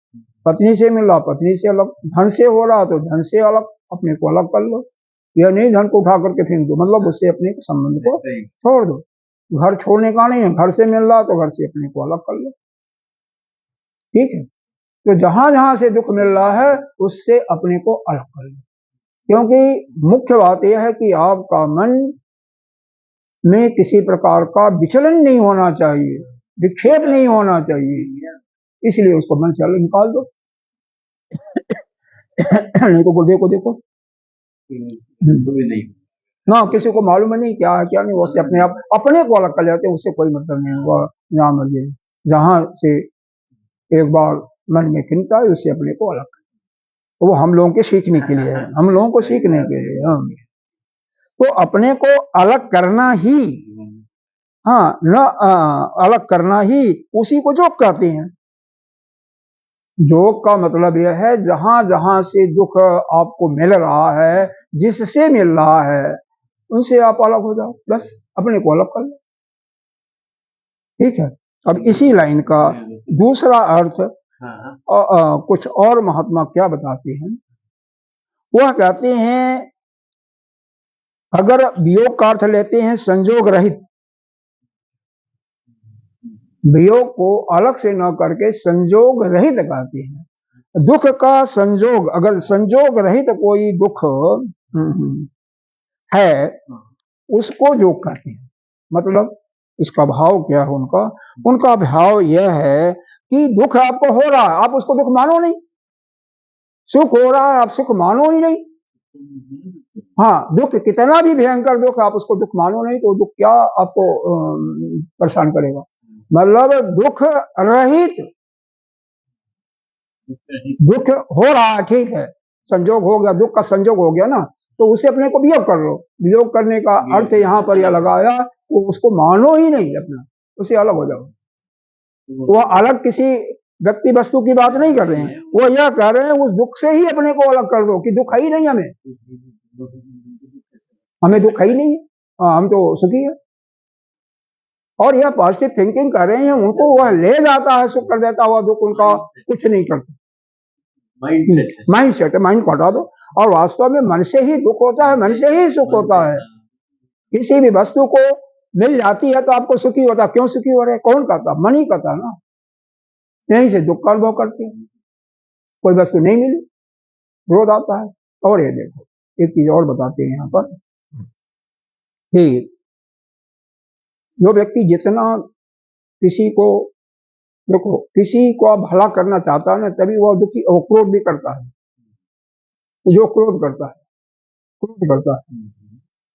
पत्नी से मिल रहा, पत्नी से अलग, धन से हो रहा तो धन से अलग, अपने को अलग कर लो। यह नहीं धन को उठा करके फेंक दो, मतलब उससे अपने संबंध को छोड़ दो। घर छोड़ने का नहीं है, घर से मिल रहा तो घर से अपने को अलग कर लो, ठीक है। तो जहां जहां से दुख मिल रहा है उससे अपने को अलग कर लो, क्योंकि मुख्य बात यह है कि आपका मन में किसी प्रकार का विचलन नहीं होना चाहिए, विक्षेप नहीं होना चाहिए, इसलिए उसको मन से अलग निकाल दो। नहीं तो गुर्दे को देखो ना, किसी को मालूम है नहीं क्या है क्या नहीं, वो से अपने आप अपने को अलग कर लेते हैं, उससे कोई मतलब नहीं हुआ। जहाँ मर्जी जहां से एक बार मन में खिंचता है उससे अपने को अलग कर, वो हम लोगों के सीखने के लिए है, हम लोगों को सीखने के लिए। हाँ, तो अपने को अलग करना ही, हाँ न अलग करना ही उसी को योग कहते हैं। योग का मतलब यह है जहां जहां से दुख आपको मिल रहा है, जिससे मिल रहा है, उनसे आप अलग हो जाओ, बस अपने को अलग कर लो। ठीक है। अब इसी लाइन का दूसरा अर्थ कुछ और महात्मा क्या बताते हैं, वह कहते हैं अगर वियोग का अर्थ लेते हैं संजोग रहित, वियोग को अलग से न करके संजोग रहित कहते हैं। दुख का संजोग, अगर संजोग रहित कोई दुख है उसको योग कहते हैं। मतलब इसका भाव क्या है उनका, उनका भाव यह है कि दुख आपको हो रहा है, आप उसको दुख मानो नहीं, सुख हो रहा है आप सुख मानो ही नहीं। हाँ, दुख कितना भी भयंकर दुख आप उसको दुख मानो नहीं, तो दुख क्या आपको परेशान करेगा। मतलब दुख रहित, दुख हो रहा है ठीक है, संजोग हो गया, दुख का संजोग हो गया ना, तो उसे अपने को वियोग कर लो। वियोग करने का अर्थ यहाँ पर यह लगाया, वो उसको मानो ही नहीं अपना, उसे अलग हो जाओ। वो अलग किसी व्यक्ति वस्तु की बात नहीं कर रहे हैं, वो यह कह रहे हैं उस दुख से ही अपने को अलग कर दो कि दुख है ही नहीं, हमें दुख है ही नहीं, हम तो सुखी है। और यह पॉजिटिव थिंकिंग कर रहे हैं, उनको वह ले जाता है, सुख कर देता हुआ दुख उनका कुछ नहीं करता। माइंड सेट है, माइंड को हटा दो। और वास्तव में मन से ही दुख होता है, मन से ही सुख होता है। किसी भी वस्तु को मिल जाती है तो आपको सुखी होता, क्यों सुखी हो रहे, कौन कहता, मन ही कहता ना, यहीं से दुख का अनुभव करते हैं। कोई वस्तु नहीं मिली, क्रोध आता है। और ये देखो एक चीज और बताते हैं यहाँ पर कि जो व्यक्ति जितना किसी को, देखो किसी को भला करना चाहता है ना, तभी वह दुखी और क्रोध भी करता है। जो क्रोध करता है, क्रोध करता है,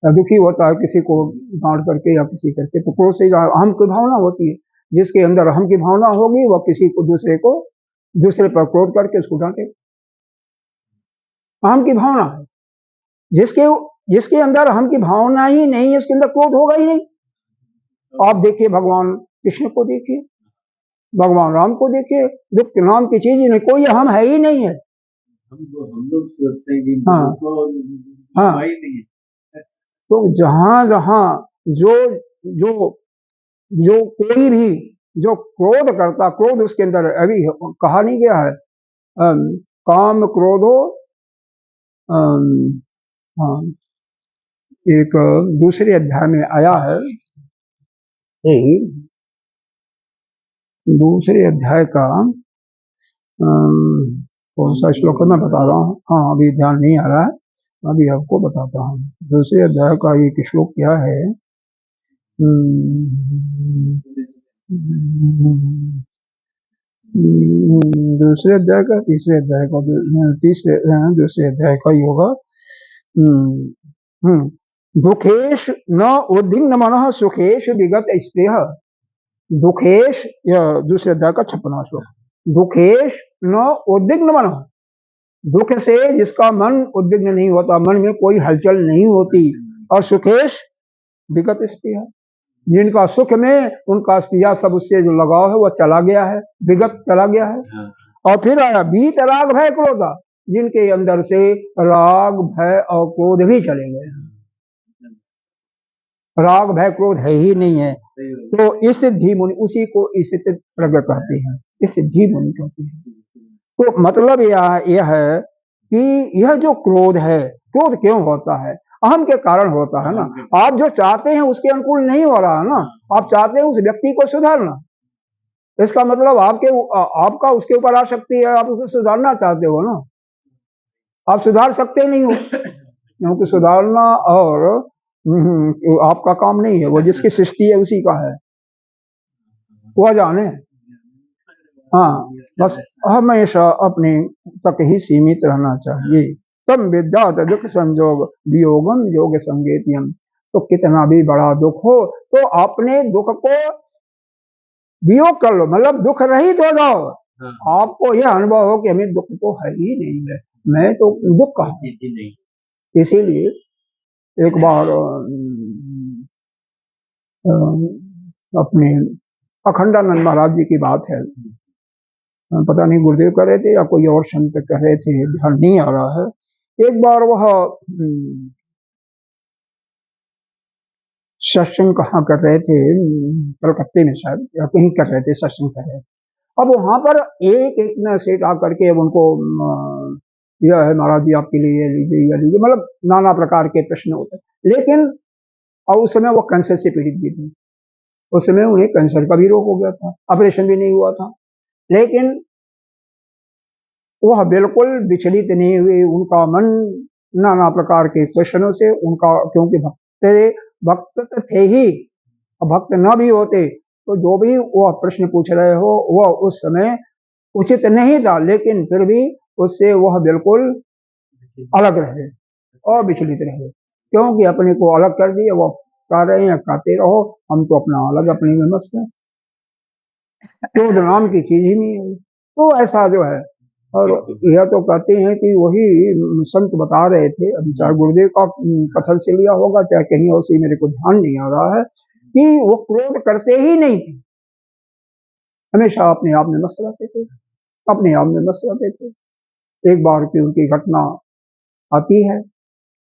दुखी होता है किसी को डांट करके या किसी करके, तो क्रोध से अहम की भावना होती है। जिसके अंदर अहम की भावना होगी वह किसी को दूसरे पर क्रोध करके उसको डांटे। अहम की भावना है, जिसके अंदर अहम की भावना ही नहीं है उसके अंदर क्रोध होगा ही नहीं। आप देखिए भगवान कृष्ण को देखिए, भगवान राम को देखिए, दुख के नाम की चीज ही नहीं, कोई हम है ही नहीं है। हम लोग सोचते हैं कि हाँ, तो जहां जहां जो जो जो कोई भी जो क्रोध करता, क्रोध उसके अंदर अभी कहा नहीं गया है, काम क्रोधो, हाँ एक दूसरे अध्याय में आया है, दूसरे अध्याय का कौन सा श्लोक है मैं बता रहा हूँ, हाँ अभी ध्यान नहीं आ रहा है, अभी आपको बताता हूँ। दूसरे अध्याय का एक श्लोक क्या है, दूसरे अध्याय का, तीसरे अध्याय का, दूसरे अध्याय का ही होगा। दुखेश न उद्विग्न मनः सुखेश विगत स्नेह, दुखेश, यह दूसरे अध्याय का 56वां श्लोक। दुखेश न उद्विग्न मनः, दुख से जिसका मन उद्विग्न नहीं होता, मन में कोई हलचल नहीं होती। और सुखेश विगत स्नेह, जिनका सुख में उनका स्पृहा सब उससे जो लगाव है वह चला गया है, विगत चला गया है। और फिर आया बीत राग भय क्रोध, जिनके अंदर से राग भय और क्रोध भी चले गए, राग भय क्रोध है ही नहीं है। तो सिद्धि मुनि, उसी को स्थित प्रज्ञ कहते हैं, सिद्धि मुनि कहते हैं। तो मतलब यह है कि यह जो क्रोध है, क्रोध क्यों होता है, अहम के कारण होता है ना। आप जो चाहते हैं उसके अनुकूल नहीं हो रहा है ना, आप चाहते हैं उस व्यक्ति को सुधारना, इसका मतलब आपका उसके ऊपर आसक्ति है, आप उसको सुधारना चाहते हो ना, आप सुधार सकते नहीं हो, क्योंकि सुधारना और आपका काम नहीं है, वो जिसकी सृष्टि है उसी का है, वह जाने। हाँ, बस हमेशा अपने तक ही सीमित रहना चाहिए। तम विद्यात दुख संजोग वियोगम योग संगेतियम। तो कितना भी बड़ा दुख हो तो अपने दुख को वियोग कर लो, मतलब दुख रहित हो जाओ। आपको यह अनुभव हो कि हमें दुख तो है ही नहीं है, मैं तो दुख कहा। इसीलिए एक बार अपने अखंडानंद महाराज जी की बात है, पता नहीं गुरुदेव कर रहे थे या कोई और संत कर रहे थे, ध्यान नहीं आ रहा है। एक बार वह सत्संग कहाँ कर रहे थे, कलकत्ते में शायद या कहीं कर रहे थे, सत्संग कर रहे थे। अब वहां पर एक न सेठ आकर के अब उनको यह है महाराज जी आपके लिए ये लीजिए, मतलब नाना प्रकार के प्रश्न होते, लेकिन और उस समय वो कैंसर से पीड़ित भी थी, उस समय उन्हें कैंसर का भी रोग हो गया था, ऑपरेशन भी नहीं हुआ था, लेकिन वह बिल्कुल विचलित नहीं हुए, उनका मन नाना प्रकार के क्वेश्चनों से उनका, क्योंकि भक्त तो थे ही, भक्त न भी होते तो जो भी वह प्रश्न पूछ रहे हो वह उस समय उचित नहीं था, लेकिन फिर भी उससे वह बिल्कुल अलग रहे और विचलित रहे, क्योंकि अपने को अलग कर दिया, वो कर रहे हैं कहते रहो, हम तो अपना अलग अपने में मस्त है, तो नाम की चीज ही नहीं है। तो ऐसा जो है, और यह तो कहते हैं कि वही संत बता रहे थे, अभी चाहे गुरुदेव का कथन से लिया होगा चाहे कहीं और से, मेरे को ध्यान नहीं आ रहा है, कि वो क्रोध करते ही नहीं थे, हमेशा अपने आप में मस्त रहते थे, अपने आप में मस्त रहते थे। एक बार की उनकी घटना आती है,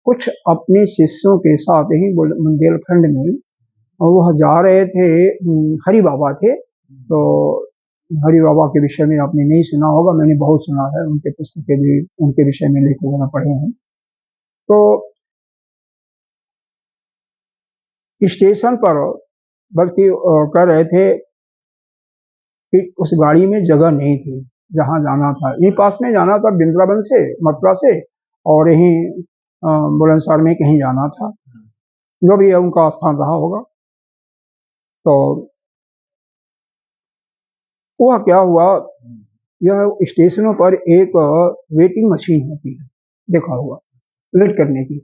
कुछ अपने शिष्यों के साथ ही बुंदेलखंड में वह जा रहे थे, हरि बाबा थे, तो हरि बाबा के विषय में आपने नहीं सुना होगा, मैंने बहुत सुना है, उनके पुस्तकें भी उनके विषय में लेखकों ने पढ़े हैं। तो स्टेशन पर बल्कि कह रहे थे कि उस गाड़ी में जगह नहीं थी जहां जाना था, यही पास में जाना था, वृंदावन से, मथुरा से, और यहीं बुलंदशहर में कहीं जाना था, जो भी है उनका स्थान रहा होगा। तो वह क्या हुआ, यह स्टेशनों पर एक वेटिंग मशीन होती है, देखा हुआ, वेट करने की।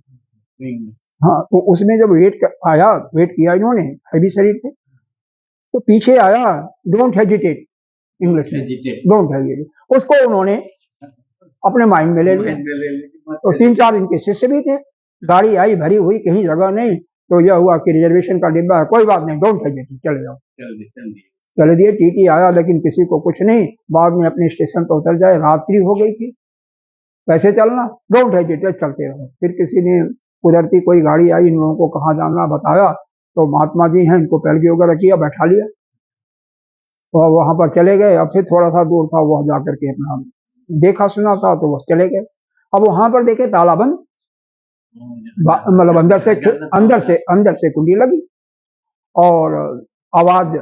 हाँ, तो उसमें जब वेट किया इन्होंने, हैवी शरीर थे, तो पीछे आया डोंट हेजिटेट, इंग्लिश में डोंट हेजिटेट, उसको उन्होंने अपने माइंड में ले लिया। तो 3-4 इनके शिष्य भी थे, गाड़ी आई भरी हुई, कहीं जगह नहीं, तो यह हुआ कि रिजर्वेशन का डिब्बा है, कोई बात नहीं, डोंट हेजिटेट, चले जाओ, चल दिए। टीटी आया लेकिन किसी को कुछ नहीं, बाद में अपने स्टेशन पर उतर जाए, रात्रि हो गई थी, कैसे चलना, डोंट हेजिटेट, चलते रहो। फिर किसी ने कुदरती कोई गाड़ी आई, इन लोगों को कहाँ जाना बताया, तो महात्मा जी हैं, इनको पैलगी वगैरह किया, बैठा लिया, तो वहां पर चले गए। अब फिर थोड़ा सा दूर था, वह जाकर के अपना देखा सुना था, तो वह चले गए। अब वहां पर देखे ताला बंद, मतलब अंदर से कुंडी लगी, और आवाज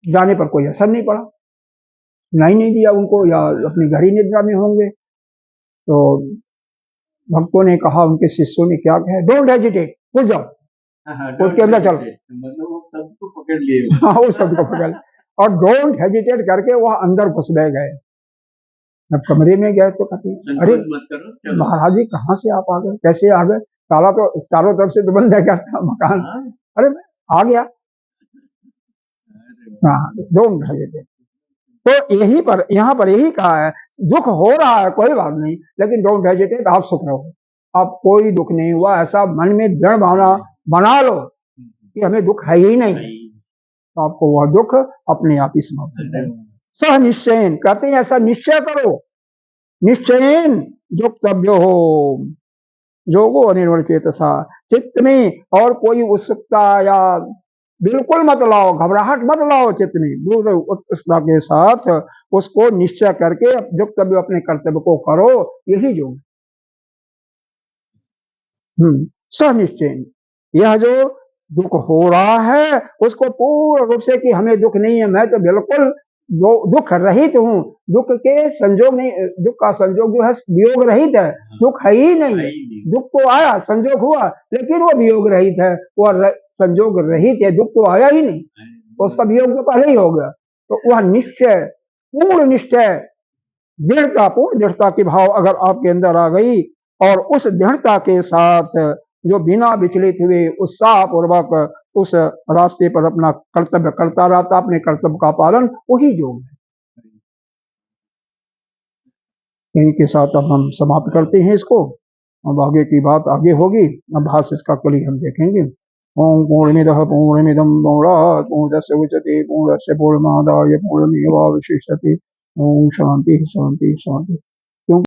जाने पर कोई असर नहीं पड़ा, सुनाई नहीं दिया उनको, या अपनी घर ही निद्रा में होंगे। तो भक्तों ने कहा, उनके शिष्यों ने क्या कहा, डोंट हेजिटेट, घुस जाओ, उसके अंदर चलो, मतलब वो सबको पकड़ लिए। हाँ, वो सबको पकड़, और डोंट हेजिटेट करके वह अंदर घुस गए। जब कमरे में गए तो कहते, अरे महाराज जी कहाँ से आप आ गए, कैसे आ गए, ताला तो चारों तरफ से तो बंद है मकान। अरे मैं आ गया, हाँ, डोंट हेजिटेट। तो यहाँ पर यही कहा है, दुख हो रहा है कोई बात नहीं, लेकिन डोंट हेजिटेट, आप सुख रहो, आप कोई दुख नहीं हुआ, ऐसा मन में दृढ़ भावना बना लो कि हमें दुख है ही नहीं, तो आपको वह दुख अपने आप ही समाप्त हो जाएगा। सह निश्चयन कहते हैं, ऐसा निश्चय करो, निश्चयन जोक्तव्यो हो, जोगो अनिर्वण चेतसा, चित्त में और कोई उत्सुकता या बिल्कुल मत लाओ, घबराहट मत लाओ चित्त में, पूर्ण उत्सुकता के साथ उसको निश्चय करके जोक्तव्य, अपने कर्तव्य को करो, यही योग। सह निश्चय, यह जो दुख हो रहा है उसको पूर्ण रूप से कि हमें दुख नहीं है, मैं तो बिल्कुल दुख रहित हूँ, दुख के संजोग नहीं, दुख का संजोग जो है वियोग रहित है, दुख है ही नहीं, दुख तो आया संजोग हुआ लेकिन वो वियोग रहित है, वो संजोग रहित है, दुख तो आया ही नहीं, तो उसका वियोग तो पहले ही हो गया। तो वह निश्चय, पूर्ण निश्चय, दृढ़ता, पूर्ण दृढ़ता की भाव अगर आपके अंदर आ गई और उस दृढ़ता के साथ जो बिना विचलित हुए उत्साह पूर्वक उस रास्ते पर अपना कर्तव्य करता रहता, अपने कर्तव्य का पालन, वही योग है। यही के साथ अब हम समाप्त करते हैं इसको, अब आगे की बात आगे होगी, अब भाष्य इसका कल ही हम देखेंगे। ओम पूर्णमिदः पूर्णमिदं पूर्णात् पूर्णस्य उच्यते पूर्णस्य पूर्णमादाय पूर्णमेवावशिष्यते। ओम शांति शांति शांति।